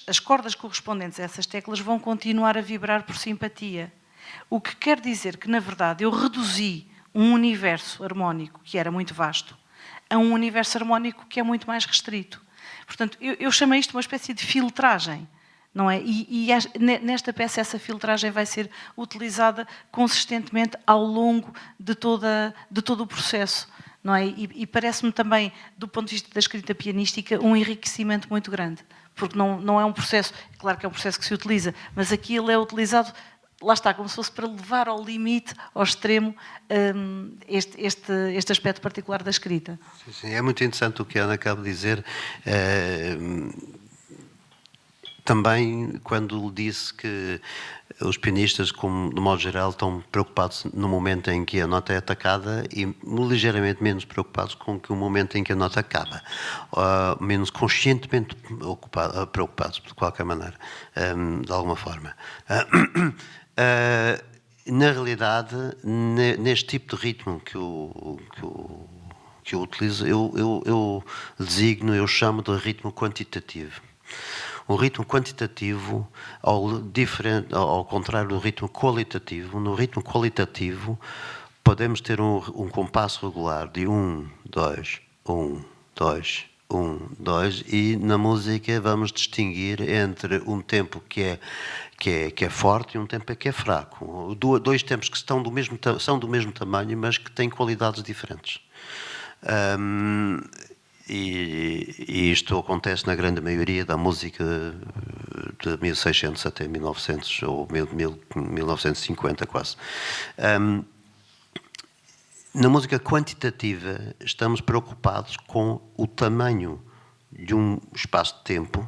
As cordas correspondentes a essas teclas vão continuar a vibrar por simpatia. O que quer dizer que, na verdade, eu reduzi um universo harmónico que era muito vasto a um universo harmónico que é muito mais restrito. Portanto, eu chamei isto uma espécie de filtragem, não é? E nesta peça essa filtragem vai ser utilizada consistentemente ao longo de todo o processo, não é? E parece-me também, do ponto de vista da escrita pianística, um enriquecimento muito grande, porque não é um processo, claro que é um processo que se utiliza, mas aqui ele é utilizado, lá está, como se fosse para levar ao limite, ao extremo, este aspecto particular da escrita. Sim, é muito interessante o que a Ana acaba de dizer. Também, quando disse que os pianistas, como, de modo geral, estão preocupados no momento em que a nota é atacada e ligeiramente menos preocupados com o momento em que a nota acaba. Menos conscientemente preocupados, de qualquer maneira, de alguma forma. Na realidade, neste tipo de ritmo que eu utilizo, eu chamo de ritmo quantitativo. O ritmo quantitativo, ao contrário do ritmo qualitativo, no ritmo qualitativo podemos ter um compasso regular de 1, 2, 1, 2, 1, 2 e na música vamos distinguir entre um tempo que é forte e um tempo que é fraco. Dois tempos que são do mesmo tamanho, mas que têm qualidades diferentes. E isto acontece na grande maioria da música de 1600 até 1900 ou 1950 quase. Na música quantitativa estamos preocupados com o tamanho de um espaço de tempo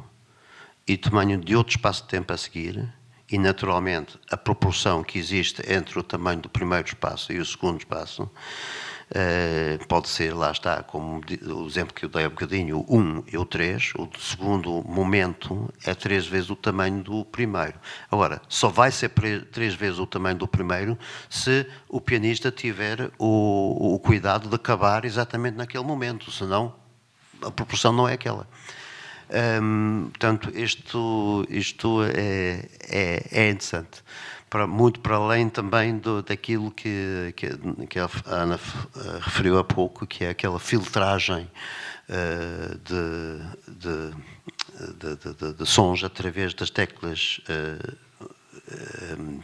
e o tamanho de outro espaço de tempo a seguir e naturalmente a proporção que existe entre o tamanho do primeiro espaço e o segundo espaço. Pode ser, lá está, como o exemplo que eu dei há bocadinho, o 1 e o 3, o segundo momento é 3 vezes o tamanho do primeiro. Agora, só vai ser 3 vezes o tamanho do primeiro se o pianista tiver o cuidado de acabar exatamente naquele momento, senão a proporção não é aquela. Portanto, isto é interessante. Muito para além também daquilo que a Ana referiu há pouco, que é aquela filtragem de sons através das teclas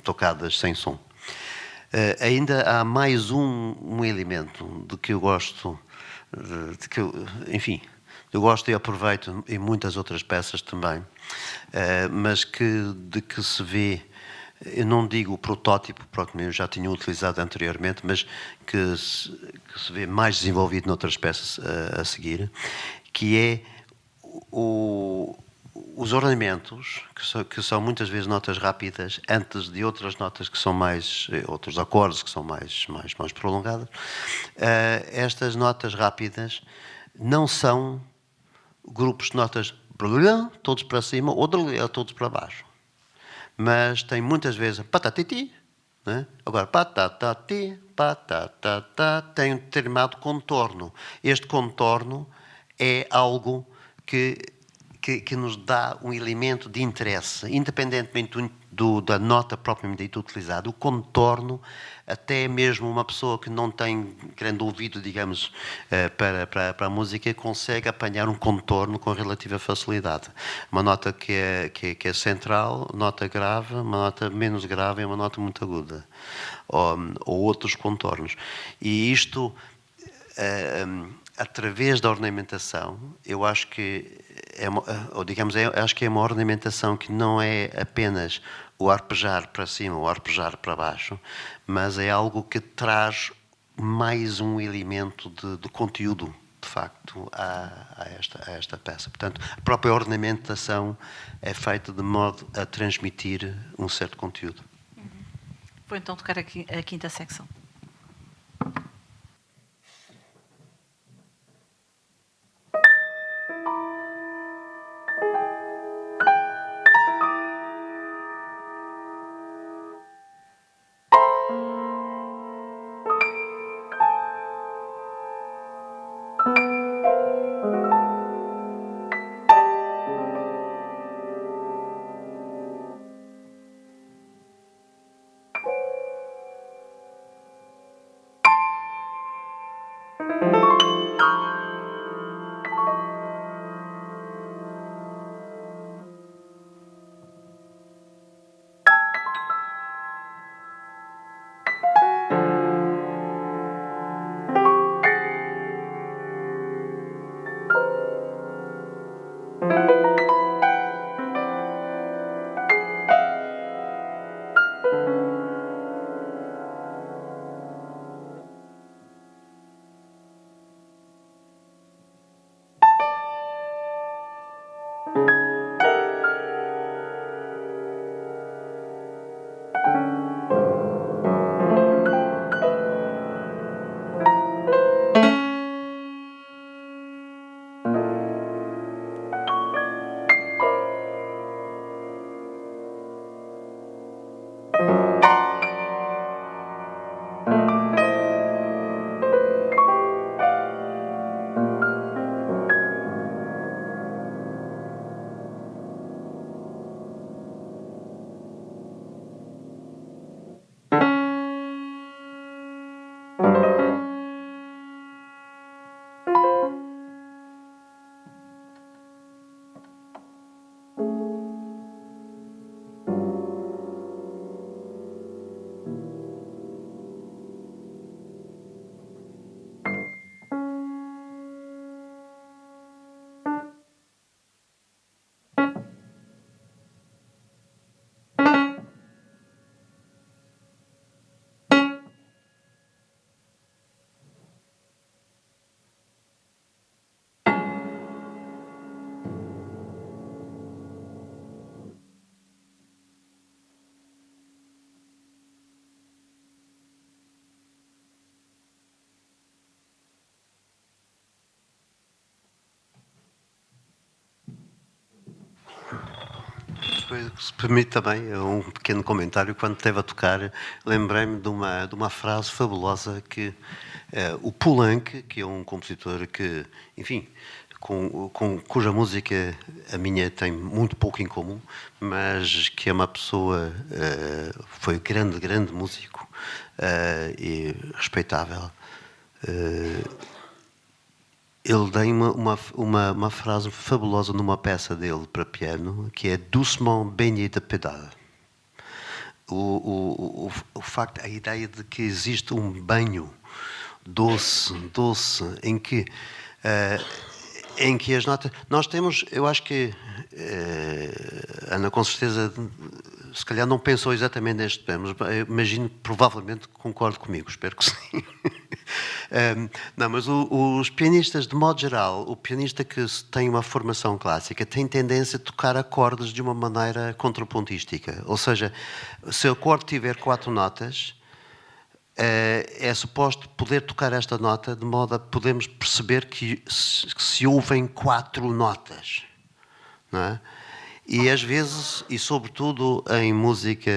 tocadas sem som. Ainda há mais um elemento de que eu gosto, enfim, eu gosto e aproveito em muitas outras peças também, mas de que se vê, eu não digo o protótipo, porque eu já tinha utilizado anteriormente, mas que se vê mais desenvolvido noutras peças a seguir, que é os ornamentos, que são muitas vezes notas rápidas, antes de outras notas que são outros acordes que são mais prolongados. Estas notas rápidas não são grupos de notas todos para cima ou todos para baixo. Mas tem muitas vezes patatiti, né? Agora patatati, patatata, tem um determinado contorno. Este contorno é algo que nos dá um elemento de interesse, independentemente da nota propriamente dita utilizada. O contorno, até mesmo uma pessoa que não tem grande ouvido, digamos, para a música, consegue apanhar um contorno com relativa facilidade. Uma nota que é central, nota grave, uma nota menos grave é uma nota muito aguda. Ou outros contornos. E isto, através da ornamentação, eu acho que acho que é uma ornamentação que não é apenas o arpejar para cima ou arpejar para baixo, mas é algo que traz mais um elemento de conteúdo, de facto, a esta peça. Portanto, a própria ornamentação é feita de modo a transmitir um certo conteúdo. Vou então tocar aqui a quinta secção. Se permite também um pequeno comentário, quando esteve a tocar, lembrei-me de uma frase fabulosa que o Poulenc, que é um compositor que, enfim, cuja música a minha tem muito pouco em comum, mas que é uma pessoa, foi grande músico e respeitável. Ele tem uma frase fabulosa numa peça dele para piano, que é doucement baigné de pédales. O facto, a ideia de que existe um banho doce, em que as notas... Nós temos, eu acho que Ana, com certeza, se calhar não pensou exatamente neste tema, mas imagino, provavelmente concordo comigo, espero que sim. Não, mas os pianistas, de modo geral, o pianista que tem uma formação clássica tem tendência a tocar acordes de uma maneira contrapontística. Ou seja, se o acorde tiver 4 notas, é suposto poder tocar esta nota de modo a podermos perceber que se ouvem 4 notas. Não é? E às vezes, e sobretudo em música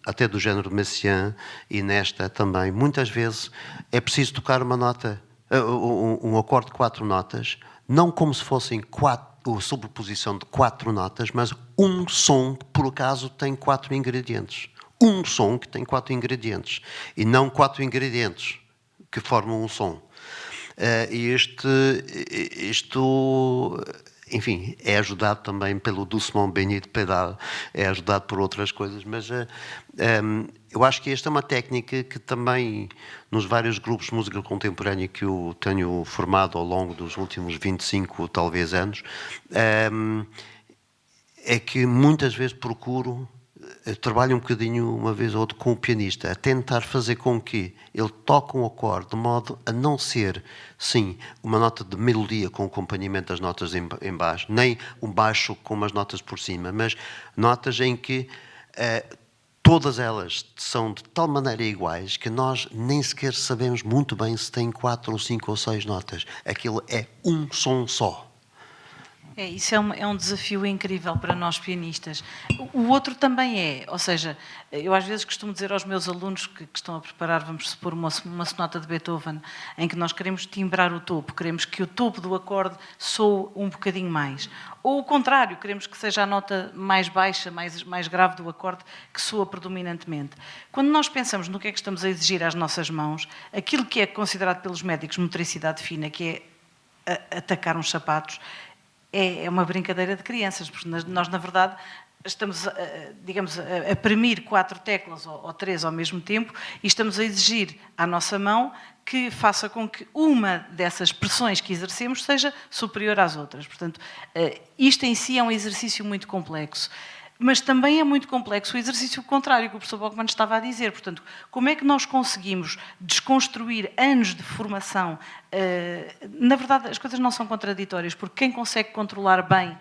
até do género Messiaen e nesta também, muitas vezes é preciso tocar uma nota, um acorde de 4 notas, não como se fossem a sobreposição de 4 notas, mas um som que por acaso tem 4 ingredientes. Um som que tem 4 ingredientes e não 4 ingredientes que formam um som. E isto, enfim, é ajudado também pelo doucement baigné de pédales, é ajudado por outras coisas, mas eu acho que esta é uma técnica que também, nos vários grupos de música contemporânea que eu tenho formado ao longo dos últimos 25, talvez, anos, é que muitas vezes procuro trabalho um bocadinho, uma vez ou outra, com o pianista, a tentar fazer com que ele toque um acorde de modo a não ser, sim, uma nota de melodia com o acompanhamento das notas em baixo, nem um baixo com umas notas por cima, mas notas em que todas elas são de tal maneira iguais que nós nem sequer sabemos muito bem se tem 4 ou 5 ou 6 notas. Aquilo é um som só. Isso é um desafio incrível para nós pianistas. O outro também é, ou seja, eu às vezes costumo dizer aos meus alunos que estão a preparar, vamos supor, uma sonata de Beethoven, em que nós queremos timbrar o topo, queremos que o topo do acorde soe um bocadinho mais. Ou o contrário, queremos que seja a nota mais baixa, mais grave do acorde, que soa predominantemente. Quando nós pensamos no que é que estamos a exigir às nossas mãos, aquilo que é considerado pelos médicos motricidade fina, que é atacar uns sapatos, é uma brincadeira de crianças, porque nós, na verdade, estamos, digamos, a premir 4 teclas ou 3 ao mesmo tempo e estamos a exigir à nossa mão que faça com que uma dessas pressões que exercemos seja superior às outras. Portanto, isto em si é um exercício muito complexo. Mas também é muito complexo o exercício contrário que o professor Bockmann estava a dizer. Portanto, como é que nós conseguimos desconstruir anos de formação? Na verdade, as coisas não são contraditórias, porque quem consegue controlar bem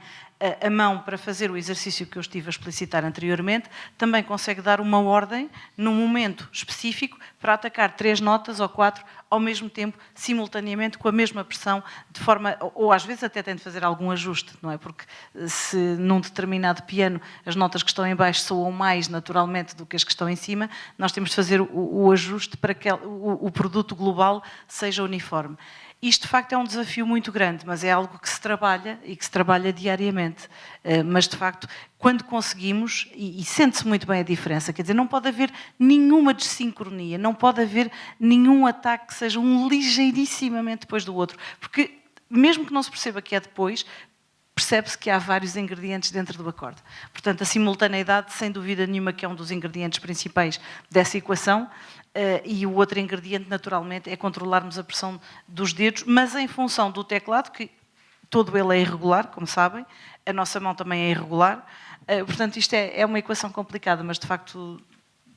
a mão para fazer o exercício que eu estive a explicitar anteriormente, também consegue dar uma ordem, num momento específico, para atacar 3 notas ou 4 ao mesmo tempo, simultaneamente, com a mesma pressão, de forma, ou às vezes até tem de fazer algum ajuste, não é? Porque se num determinado piano as notas que estão em baixo soam mais naturalmente do que as que estão em cima, nós temos de fazer o ajuste para que o produto global seja uniforme. Isto, de facto, é um desafio muito grande, mas é algo que se trabalha e que se trabalha diariamente. Mas, de facto, quando conseguimos, e sente-se muito bem a diferença, quer dizer, não pode haver nenhuma desincronia, não pode haver nenhum ataque que seja um ligeirissimamente depois do outro, porque, mesmo que não se perceba que é depois, percebe-se que há vários ingredientes dentro do acorde. Portanto, a simultaneidade, sem dúvida nenhuma, que é um dos ingredientes principais dessa equação, e o outro ingrediente, naturalmente, é controlarmos a pressão dos dedos, mas em função do teclado, que todo ele é irregular, como sabem, a nossa mão também é irregular, portanto, isto é uma equação complicada, mas, de facto,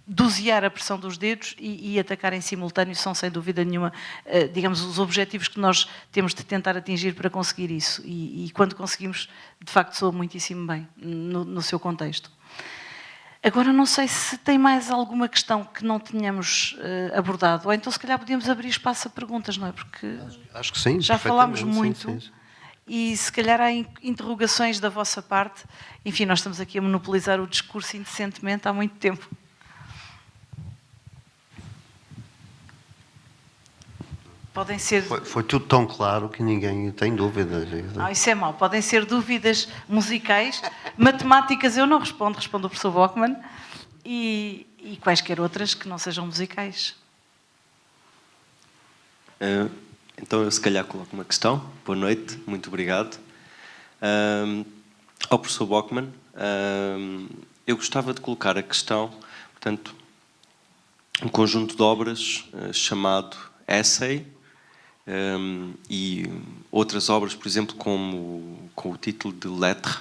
dosear a pressão dos dedos e atacar em simultâneo são, sem dúvida nenhuma, digamos, os objetivos que nós temos de tentar atingir para conseguir isso. E quando conseguimos, de facto, soa muitíssimo bem no seu contexto. Agora, não sei se tem mais alguma questão que não tenhamos abordado, ou então, se calhar, podíamos abrir espaço a perguntas, não é? Porque acho que sim, já falámos muito. Sim. e se calhar há interrogações da vossa parte. Enfim, nós estamos aqui a monopolizar o discurso indecentemente há muito tempo. Podem ser... Foi tudo tão claro que ninguém tem dúvidas. Não, isso é mau. Podem ser dúvidas musicais, matemáticas eu não respondo, responde o professor Bockmann, e quaisquer outras que não sejam musicais. Então eu se calhar coloco uma questão. Boa noite, muito obrigado. Ao professor Bockmann, eu gostava de colocar a questão, portanto, um conjunto de obras chamado Essay, e outras obras, por exemplo, com o título de Lettre.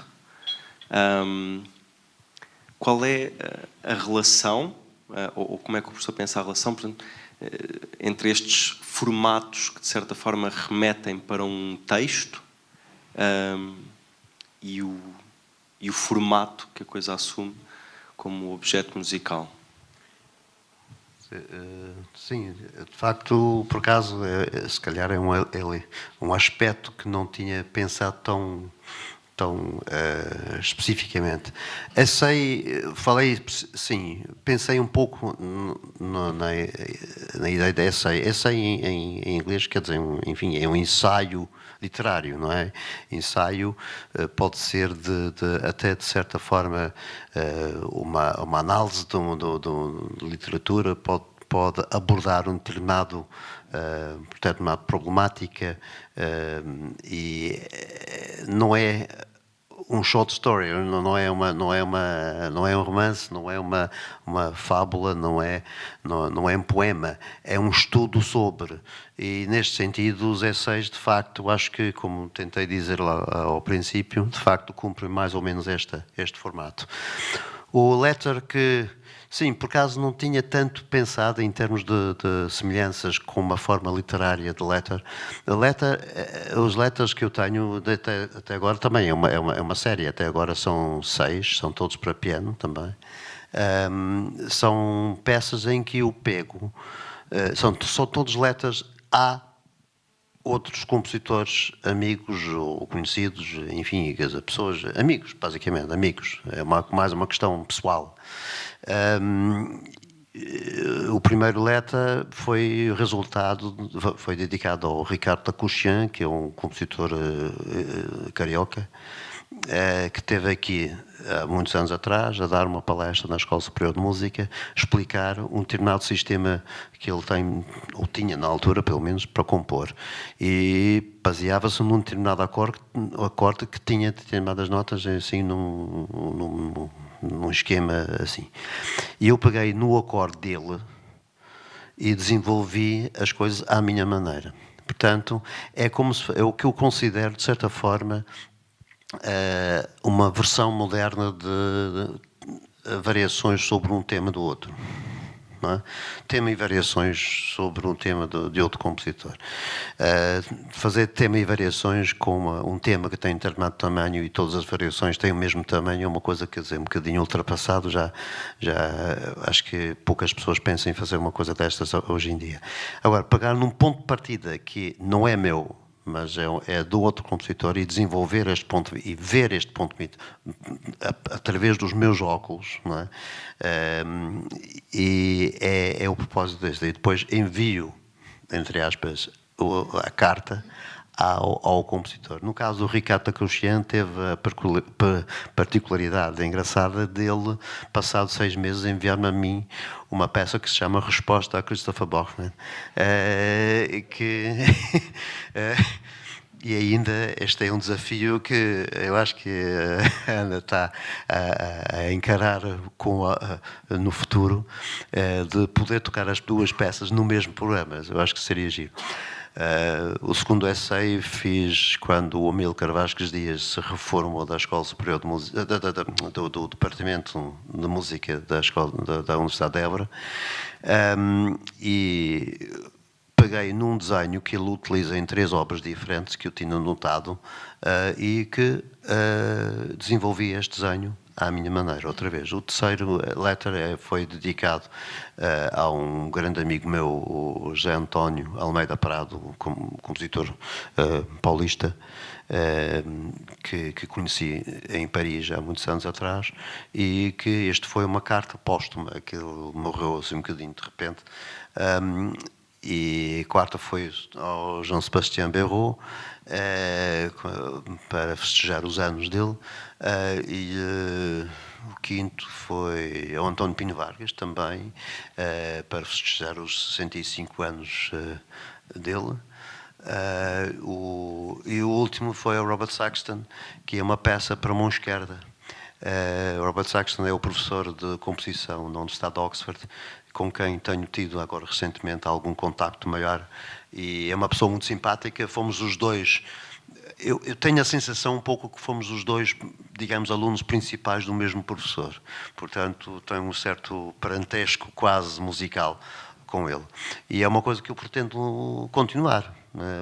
Qual é a relação, ou como é que o professor pensa a relação, portanto, entre estes formatos que, de certa forma, remetem para um texto e o formato que a coisa assume como objeto musical? Sim, de facto, por acaso, se calhar é um aspecto que não tinha pensado tão especificamente. Pensei um pouco na ideia de essay. Essay em inglês quer dizer, enfim, é um ensaio literário, não é? Ensaio pode ser até de certa forma uma análise de literatura, pode abordar uma determinada problemática, e não é um short story, não é um romance, não é uma fábula, não é um poema, é um estudo sobre. E neste sentido os essays, de facto, acho que, como tentei dizer lá ao princípio, de facto cumprem mais ou menos este formato. O letter, que sim, por acaso não tinha tanto pensado em termos de semelhanças com uma forma literária de letter. Os letters que eu tenho até agora também é uma série, até agora são 6, são todos para piano também. São peças em que eu pego, são todos letters a outros compositores, amigos ou conhecidos, enfim, pessoas, amigos, basicamente, amigos. É mais uma questão pessoal. O primeiro letter foi dedicado ao Ricardo Takuchian, que é um compositor carioca, que esteve aqui há muitos anos atrás a dar uma palestra na Escola Superior de Música, explicar um determinado sistema que ele tem, ou tinha na altura, pelo menos, para compor. E baseava-se num determinado acorde que tinha determinadas notas, assim, num esquema assim. E eu peguei no acorde dele e desenvolvi as coisas à minha maneira. Portanto, é o que eu considero, de certa forma, uma versão moderna de variações sobre um tema do outro. Não é? Tema e variações sobre um tema de outro compositor. Fazer tema e variações com um tema que tem determinado tamanho e todas as variações têm o mesmo tamanho é uma coisa, quer dizer, um bocadinho ultrapassado. Já acho que poucas pessoas pensam em fazer uma coisa destas hoje em dia. Agora, pegar num ponto de partida que não é meu, mas é do outro compositor, e desenvolver este ponto e ver este ponto através dos meus óculos, não é? E é o propósito deste. E depois envio, entre aspas, a carta ao compositor. No caso do Ricardo Takuchian, teve a particularidade engraçada dele, passado 6 meses, enviar-me a mim uma peça que se chama Resposta a Christopher Bockmann, e ainda este é um desafio que eu acho que a Ana está a encarar no futuro, de poder tocar as 2 peças no mesmo programa. Eu acho que seria giro. O segundo essay fiz quando o Amílcar Vasques Dias se reformou da Escola Superior de Música, do Departamento de Música da Universidade de Évora, e peguei num desenho que ele utiliza em 3 obras diferentes que eu tinha notado, e que desenvolvi este desenho à minha maneira, outra vez. O terceiro letter foi dedicado a um grande amigo meu, o José António Almeida Prado, compositor paulista, que conheci em Paris há muitos anos atrás, e que este foi uma carta póstuma, que ele morreu assim um bocadinho de repente. E a quarta foi ao Jean-Sébastien Béraud, para festejar os anos dele, o quinto foi ao António Pinho Vargas, também, para festejar os 65 anos dele. E o último foi ao Robert Saxton, que é uma peça para mão esquerda. O Robert Saxton é o professor de composição na Universidade de Oxford, com quem tenho tido agora recentemente algum contacto maior, e é uma pessoa muito simpática. Fomos os dois, eu tenho a sensação um pouco que fomos os dois, digamos, alunos principais do mesmo professor, portanto tenho um certo parentesco quase musical com ele, e é uma coisa que eu pretendo continuar,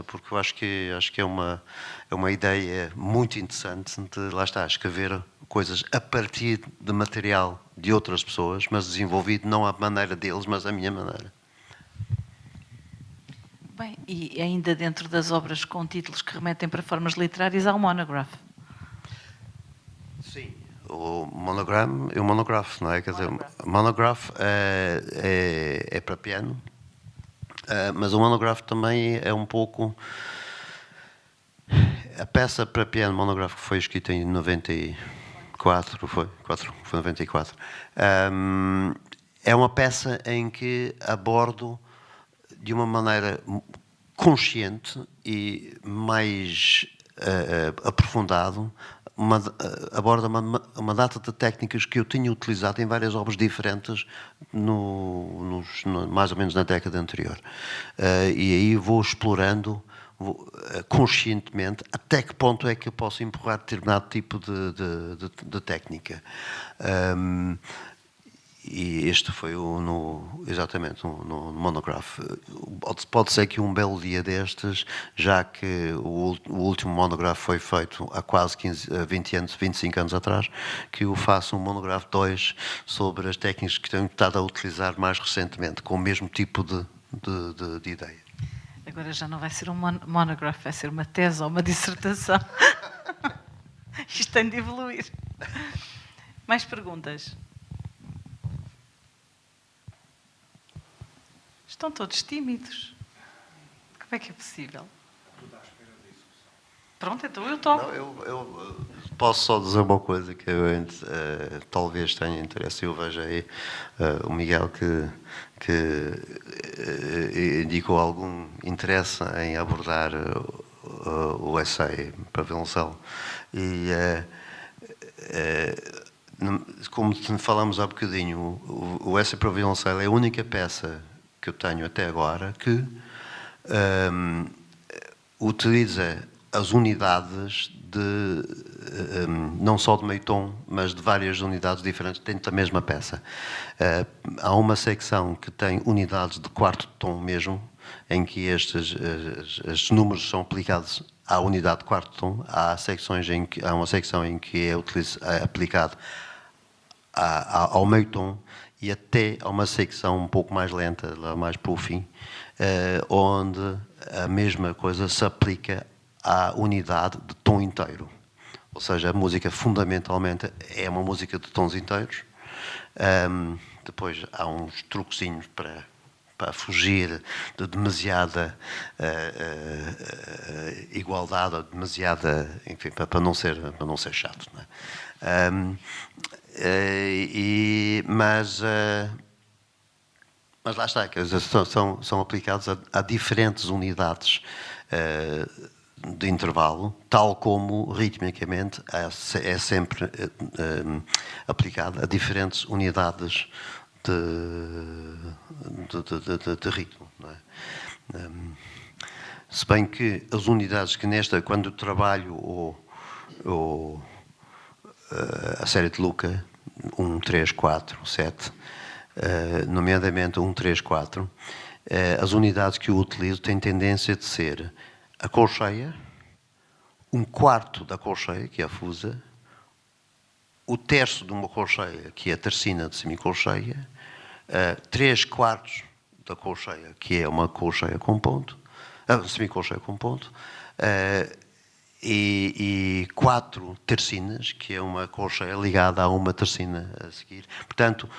porque eu acho que é uma ideia muito interessante de, lá está, escrever coisas a partir de material de outras pessoas, mas desenvolvido não à maneira deles, mas à minha maneira. Bem, e ainda dentro das obras com títulos que remetem para formas literárias, há o monograph. Sim. O monograph, não é? Quer dizer, monograph é para piano, mas o monograph também é um pouco... A peça para piano monograph que foi escrita em 94, foi 94. É uma peça em que abordo de uma maneira consciente e mais aprofundado, aborda uma data de técnicas que eu tinha utilizado em várias obras diferentes mais ou menos na década anterior. E aí vou explorando conscientemente até que ponto é que eu posso empurrar determinado tipo de técnica. E este foi exatamente no monograph. Pode ser que um belo dia destes, já que o último monograph foi feito há quase 20 anos, 25 anos atrás, que eu faça um monograph 2 sobre as técnicas que tenho estado a utilizar mais recentemente, com o mesmo tipo de ideia. Agora já não vai ser um monograph, vai ser uma tese ou uma dissertação. Isto tem de evoluir. Mais perguntas? Estão todos tímidos. Como é que é possível? Pronto, então eu toco. Eu posso só dizer uma coisa que eu talvez tenha interesse. Eu vejo aí o Miguel que indicou algum interesse em abordar o essay para violoncelo. E como falamos há bocadinho, o essay para violoncelo é a única peça que eu tenho até agora que utiliza as unidades não só de meio tom, mas de várias unidades diferentes dentro da mesma peça. Há uma secção que tem unidades de quarto tom mesmo, em que estes números são aplicados à unidade de quarto tom. Há uma secção em que é aplicado ao meio tom, e até há uma secção um pouco mais lenta, lá mais para o fim, onde a mesma coisa se aplica à unidade de tom inteiro. Ou seja, a música fundamentalmente é uma música de tons inteiros. Depois há uns truquezinhos para fugir de demasiada igualdade, ou demasiada, enfim, para não ser chato, não é? Mas lá está, são aplicados a diferentes unidades de intervalo, tal como ritmicamente é sempre aplicado a diferentes unidades de ritmo, não é? Se bem que as unidades que quando trabalho a série de Luca, 1, 3, 4, 7, nomeadamente 1, 3, 4, as unidades que eu utilizo têm tendência de ser a colcheia, um quarto da colcheia, que é a fusa, o terço de uma colcheia, que é a tercina de semicolcheia, 3/4 da colcheia, que é uma colcheia com ponto, semicolcheia com ponto, e 4 tercinas, que é uma colcheia ligada a uma tercina a seguir. Portanto,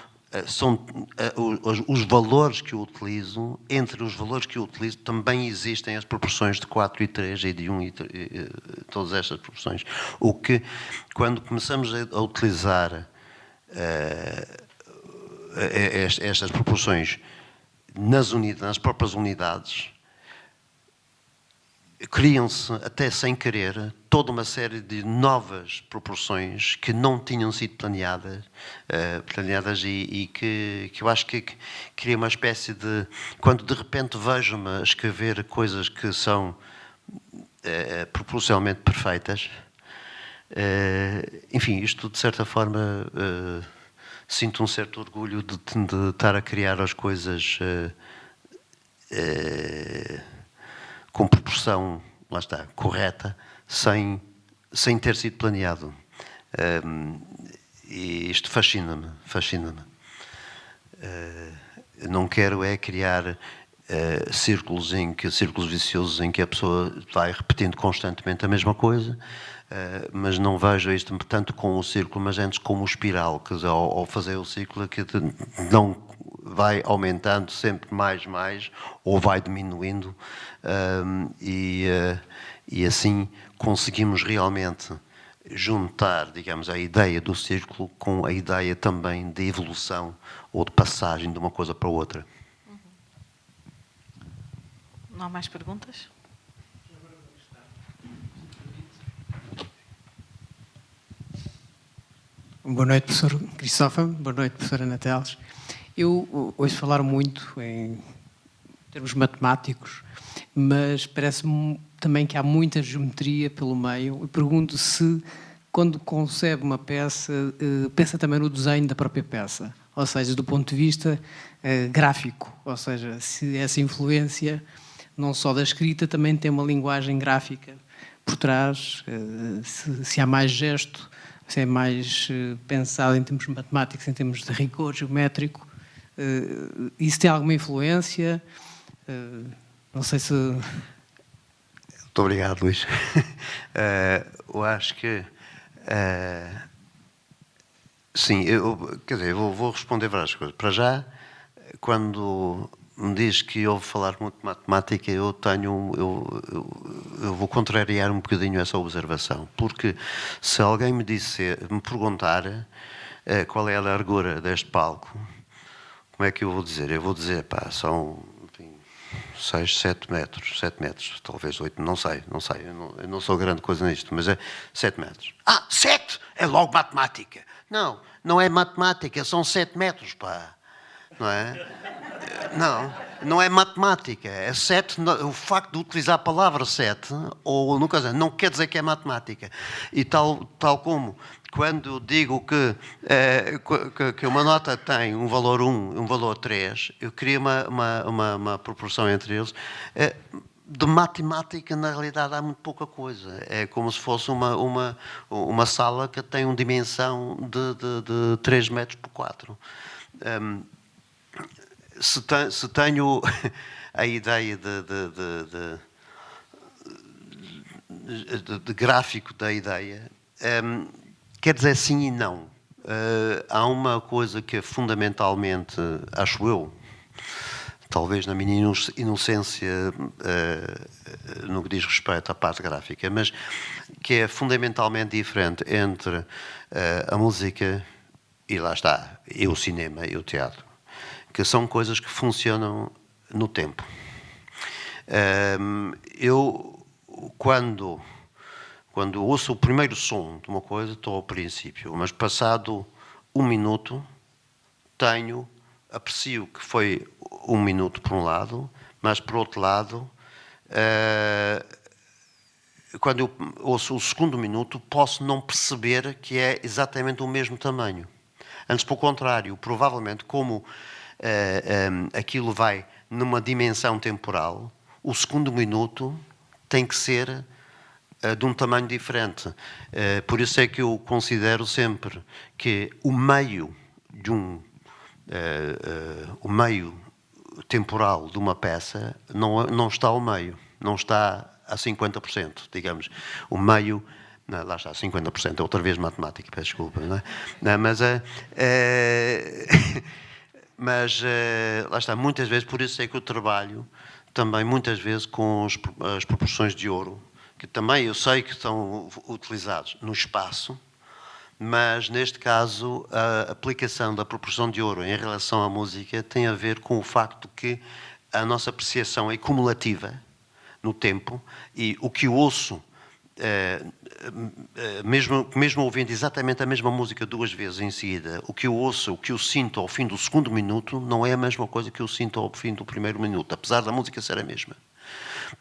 são os valores que eu utilizo, entre os valores que eu utilizo também existem as proporções de 4 e 3 e de 1 e todas estas proporções. O que, quando começamos a utilizar estas proporções nas próprias unidades, criam-se, até sem querer, toda uma série de novas proporções que não tinham sido planeadas e que eu acho que cria uma espécie de... Quando de repente vejo-me a escrever coisas que são proporcionalmente perfeitas, enfim, isto de certa forma sinto um certo orgulho de estar a criar as coisas com proporção, lá está, correta, sem ter sido planeado. E isto fascina-me. Não quero é criar círculos viciosos em que a pessoa vai repetindo constantemente a mesma coisa, mas não vejo isto tanto com o círculo, mas antes como o espiral, que ao fazer o círculo que não vai aumentando sempre mais, ou vai diminuindo, e assim conseguimos realmente juntar, digamos, a ideia do círculo com a ideia também de evolução ou de passagem de uma coisa para outra. Não há mais perguntas? Boa noite, professor Cristófaro. Boa noite, professora Ana Teles. Eu ouço falar muito em termos matemáticos, mas parece-me também que há muita geometria pelo meio. Eu pergunto se, quando concebe uma peça, pensa também no desenho da própria peça, ou seja, do ponto de vista gráfico, ou seja, se essa influência, não só da escrita, também tem uma linguagem gráfica por trás, se há mais gesto, se é mais pensado em termos matemáticos, em termos de rigor geométrico. Isso tem alguma influência? Não sei se... Muito obrigado, Luís. Eu acho que... sim, quer dizer, vou responder várias coisas. Para já, quando me diz que ouve falar muito de matemática, eu vou contrariar um bocadinho essa observação, porque se alguém me perguntar qual é a largura deste palco, como é que eu vou dizer? Eu vou dizer, são 6, 7 metros, talvez 8, não sei, eu não sou grande coisa nisto, mas é 7 metros. 7! É logo matemática. Não é matemática, são 7 metros, não é? Não é matemática. É 7, o facto de utilizar a palavra 7, ou no caso, não quer dizer que é matemática. E tal como quando eu digo que uma nota tem um valor 1 e um valor 3, eu queria uma proporção entre eles. De matemática, na realidade, há muito pouca coisa. É como se fosse uma sala que tem uma dimensão de 3 metros por 4. Se tenho a ideia de gráfico da ideia, quer dizer sim e não. Há uma coisa que fundamentalmente, acho eu, talvez na minha inocência no que diz respeito à parte gráfica, mas que é fundamentalmente diferente entre a música e lá está, e o cinema e o teatro, que são coisas que funcionam no tempo. Eu, quando ouço o primeiro som de uma coisa, estou ao princípio, mas passado 1 minuto, aprecio que foi 1 minuto por um lado, mas por outro lado, quando eu ouço o segundo minuto, posso não perceber que é exatamente o mesmo tamanho. Antes, pelo contrário, provavelmente, como aquilo vai numa dimensão temporal, o segundo minuto tem que ser de um tamanho diferente. Por isso é que eu considero sempre que o meio de o meio temporal de uma peça não está ao meio, não está a 50%, digamos. O meio, não, lá está, 50%, é outra vez matemática, peço desculpa, não é? Não, mas lá está, muitas vezes, por isso é que eu trabalho também muitas vezes com as proporções de ouro, que também eu sei que são utilizados no espaço, mas neste caso a aplicação da proporção de ouro em relação à música tem a ver com o facto que a nossa apreciação é cumulativa no tempo e o que eu ouço, mesmo ouvindo exatamente a mesma música 2 vezes em seguida, o que eu ouço, o que eu sinto ao fim do 2º minuto não é a mesma coisa que eu sinto ao fim do 1º minuto, apesar da música ser a mesma,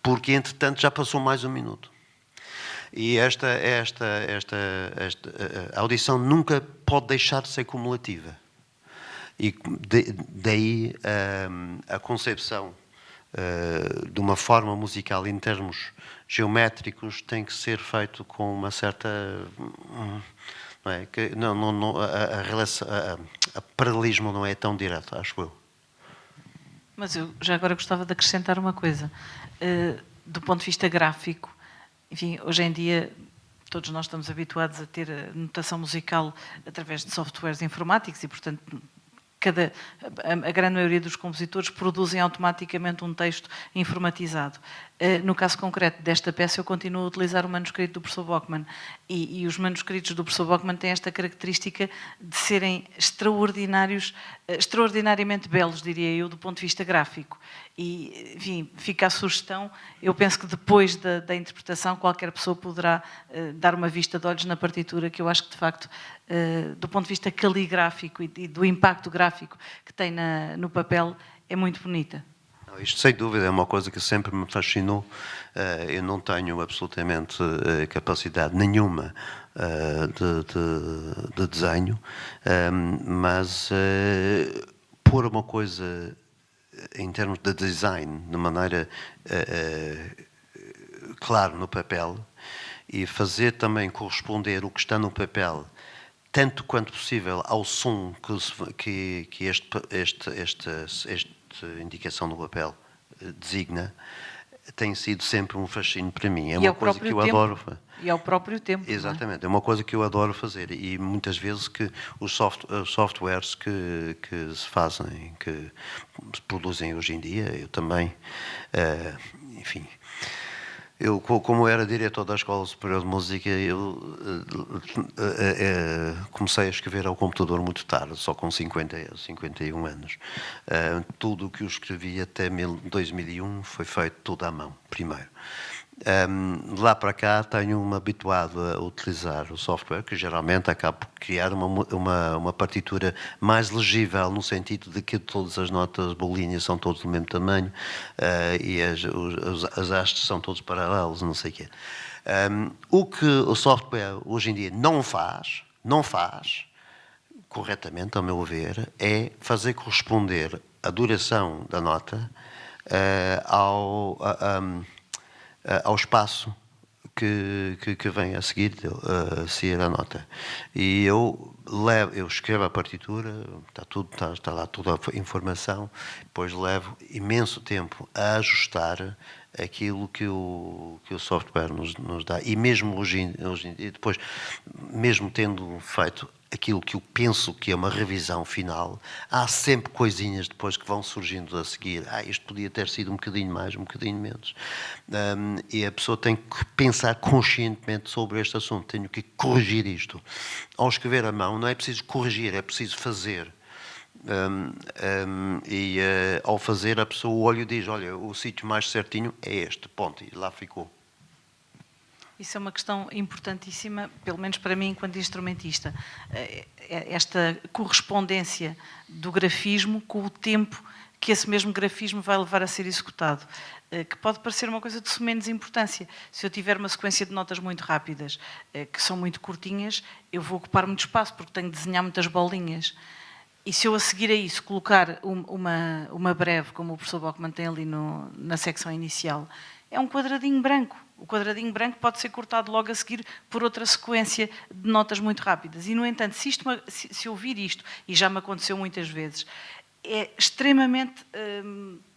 porque entretanto já passou mais 1 minuto. E a audição nunca pode deixar de ser cumulativa. E daí a concepção de uma forma musical em termos geométricos tem que ser feito com uma certa... Não é? A paralelismo não é tão direto, acho eu. Mas eu já agora gostava de acrescentar uma coisa. Do ponto de vista gráfico, enfim, hoje em dia todos nós estamos habituados a ter a notação musical através de softwares informáticos e, portanto, a grande maioria dos compositores produzem automaticamente um texto informatizado. No caso concreto desta peça, eu continuo a utilizar o manuscrito do professor Bachmann e os manuscritos do professor Bachmann têm esta característica de serem extraordinariamente belos, diria eu, do ponto de vista gráfico. E, enfim, fica a sugestão. Eu penso que depois da interpretação qualquer pessoa poderá dar uma vista de olhos na partitura, que eu acho que, de facto, do ponto de vista caligráfico e do impacto gráfico que tem no papel, é muito bonita. Isto, sem dúvida, é uma coisa que sempre me fascinou. Eu não tenho absolutamente capacidade nenhuma de desenho, mas pôr uma coisa em termos de design de maneira clara no papel e fazer também corresponder o que está no papel tanto quanto possível ao som que esta indicação no papel designa, tem sido sempre um fascínio para mim. É uma coisa que eu adoro. E ao próprio tempo. Exatamente, é uma coisa que eu adoro fazer e muitas vezes que os softwares que se fazem, que se produzem hoje em dia, eu também, enfim... Eu, como era diretor da Escola Superior de Música, eu comecei a escrever ao computador muito tarde, só com 51 anos. Tudo o que eu escrevi até 2001 foi feito tudo à mão, primeiro. De lá para cá tenho-me habituado a utilizar o software, que geralmente acaba por criar uma partitura mais legível, no sentido de que todas as notas bolinhas são todas do mesmo tamanho e as hastes são todos paralelos, não sei o quê. O que o software hoje em dia não faz corretamente, ao meu ver, é fazer corresponder a duração da nota ao espaço que vem a seguir a nota. E eu escrevo a partitura, está lá toda a informação, depois levo imenso tempo a ajustar aquilo que o software nos dá. E mesmo hoje em dia, depois, mesmo tendo feito aquilo que eu penso que é uma revisão final, há sempre coisinhas depois que vão surgindo a seguir. Isto podia ter sido um bocadinho mais, um bocadinho menos. E a pessoa tem que pensar conscientemente sobre este assunto. Tenho que corrigir isto. Ao escrever à mão, não é preciso corrigir, é preciso fazer. Ao fazer, a pessoa olha e diz, olha, o sítio mais certinho é este, ponto, e lá ficou. Isso é uma questão importantíssima, pelo menos para mim, enquanto instrumentista. Esta correspondência do grafismo com o tempo que esse mesmo grafismo vai levar a ser executado, que pode parecer uma coisa de menos importância. Se eu tiver uma sequência de notas muito rápidas, que são muito curtinhas, eu vou ocupar muito espaço, porque tenho de desenhar muitas bolinhas. E se eu a seguir a isso colocar uma breve, como o professor Bachmann tem ali na secção inicial, é um quadradinho branco. O quadradinho branco pode ser cortado logo a seguir por outra sequência de notas muito rápidas. E, no entanto, se ouvir isto, e já me aconteceu muitas vezes, é extremamente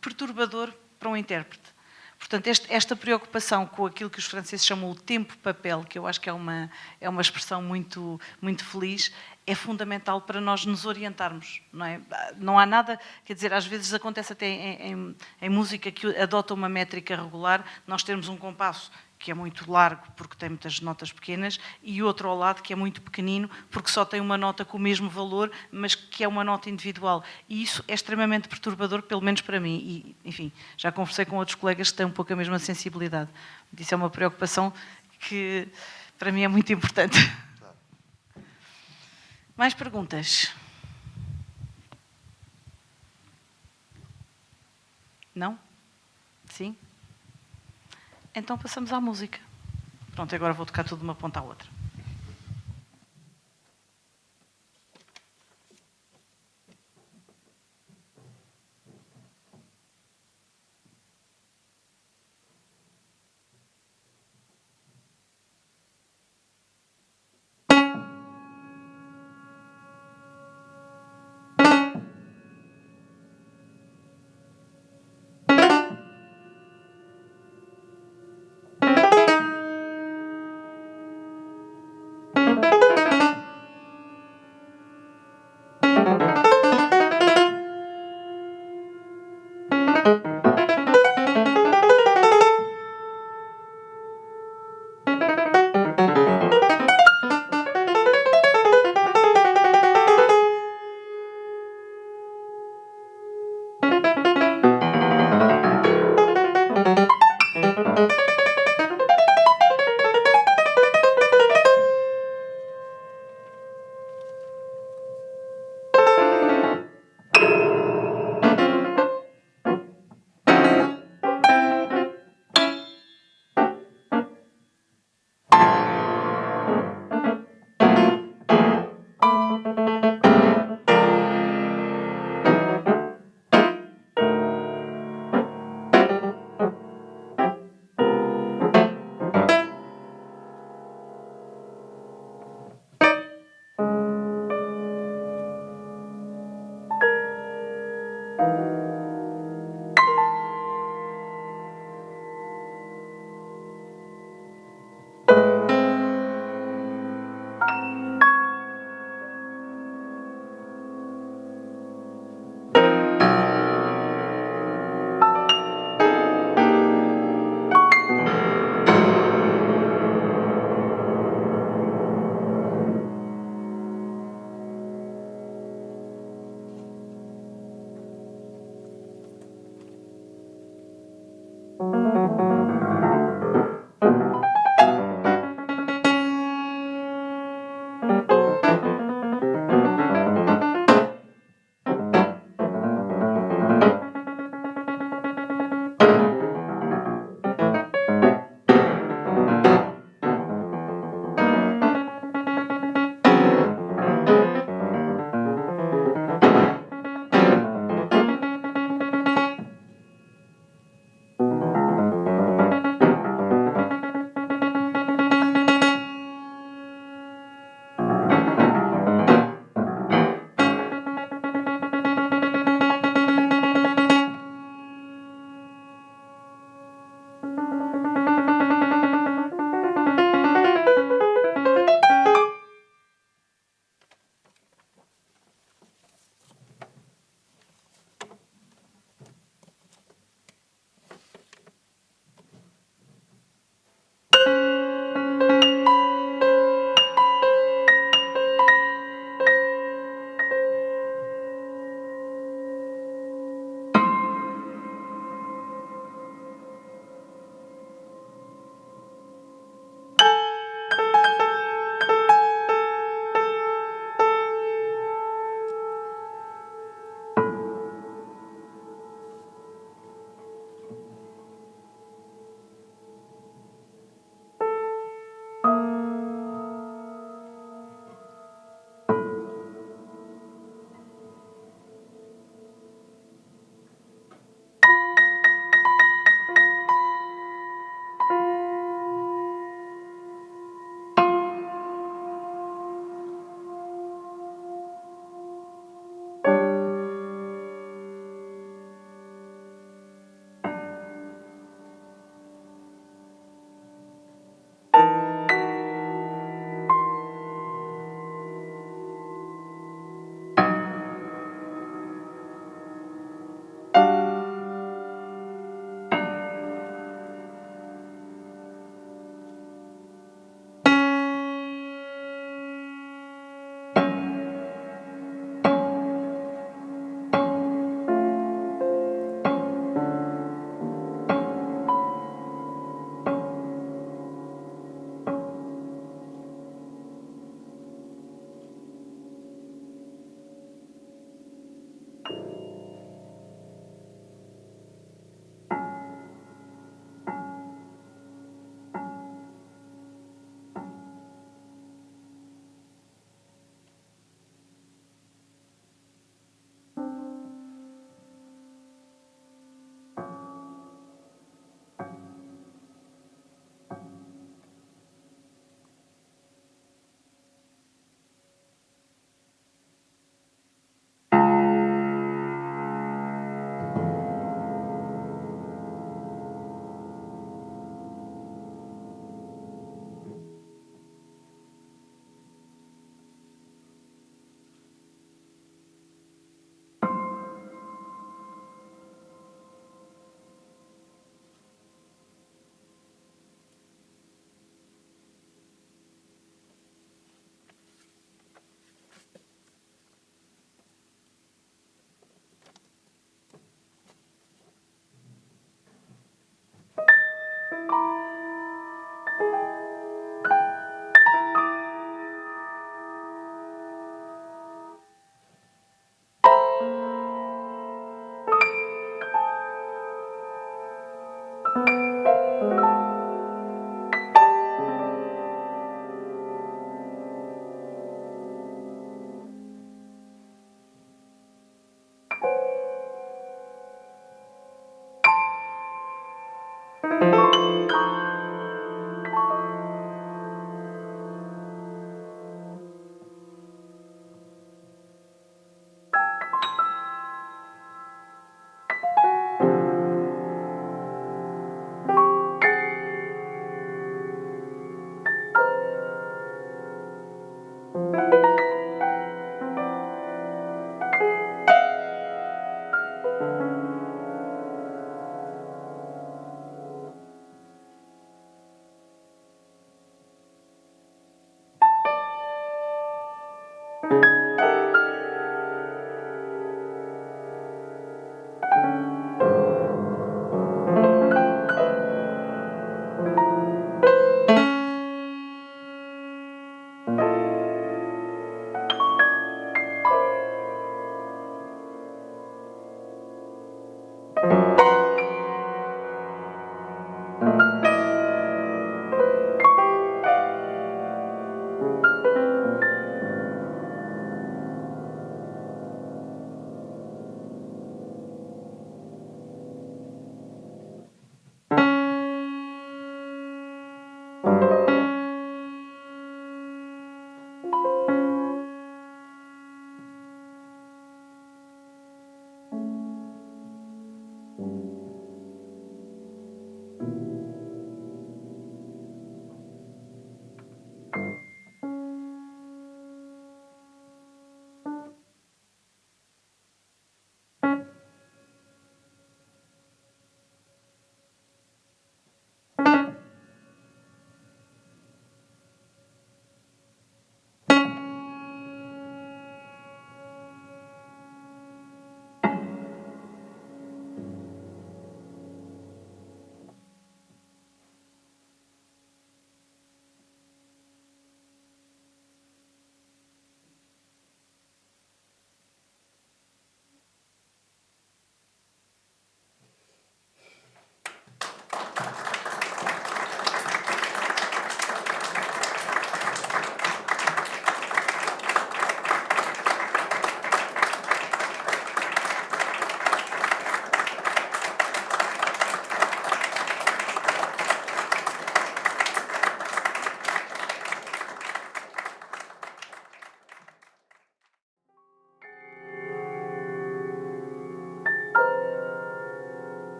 perturbador para um intérprete. Portanto, esta preocupação com aquilo que os franceses chamam o tempo-papel, que eu acho que é uma expressão muito, muito feliz, é fundamental para nós nos orientarmos, não é? Não há nada, quer dizer, às vezes acontece até em música que adota uma métrica regular, nós temos um compasso que é muito largo porque tem muitas notas pequenas e outro ao lado que é muito pequenino porque só tem uma nota com o mesmo valor, mas que é uma nota individual. E isso é extremamente perturbador, pelo menos para mim. E, enfim, já conversei com outros colegas que têm um pouco a mesma sensibilidade. Isso é uma preocupação que para mim é muito importante. Mais perguntas? Não? Sim? Então passamos à música. Pronto, agora vou tocar tudo de uma ponta à outra.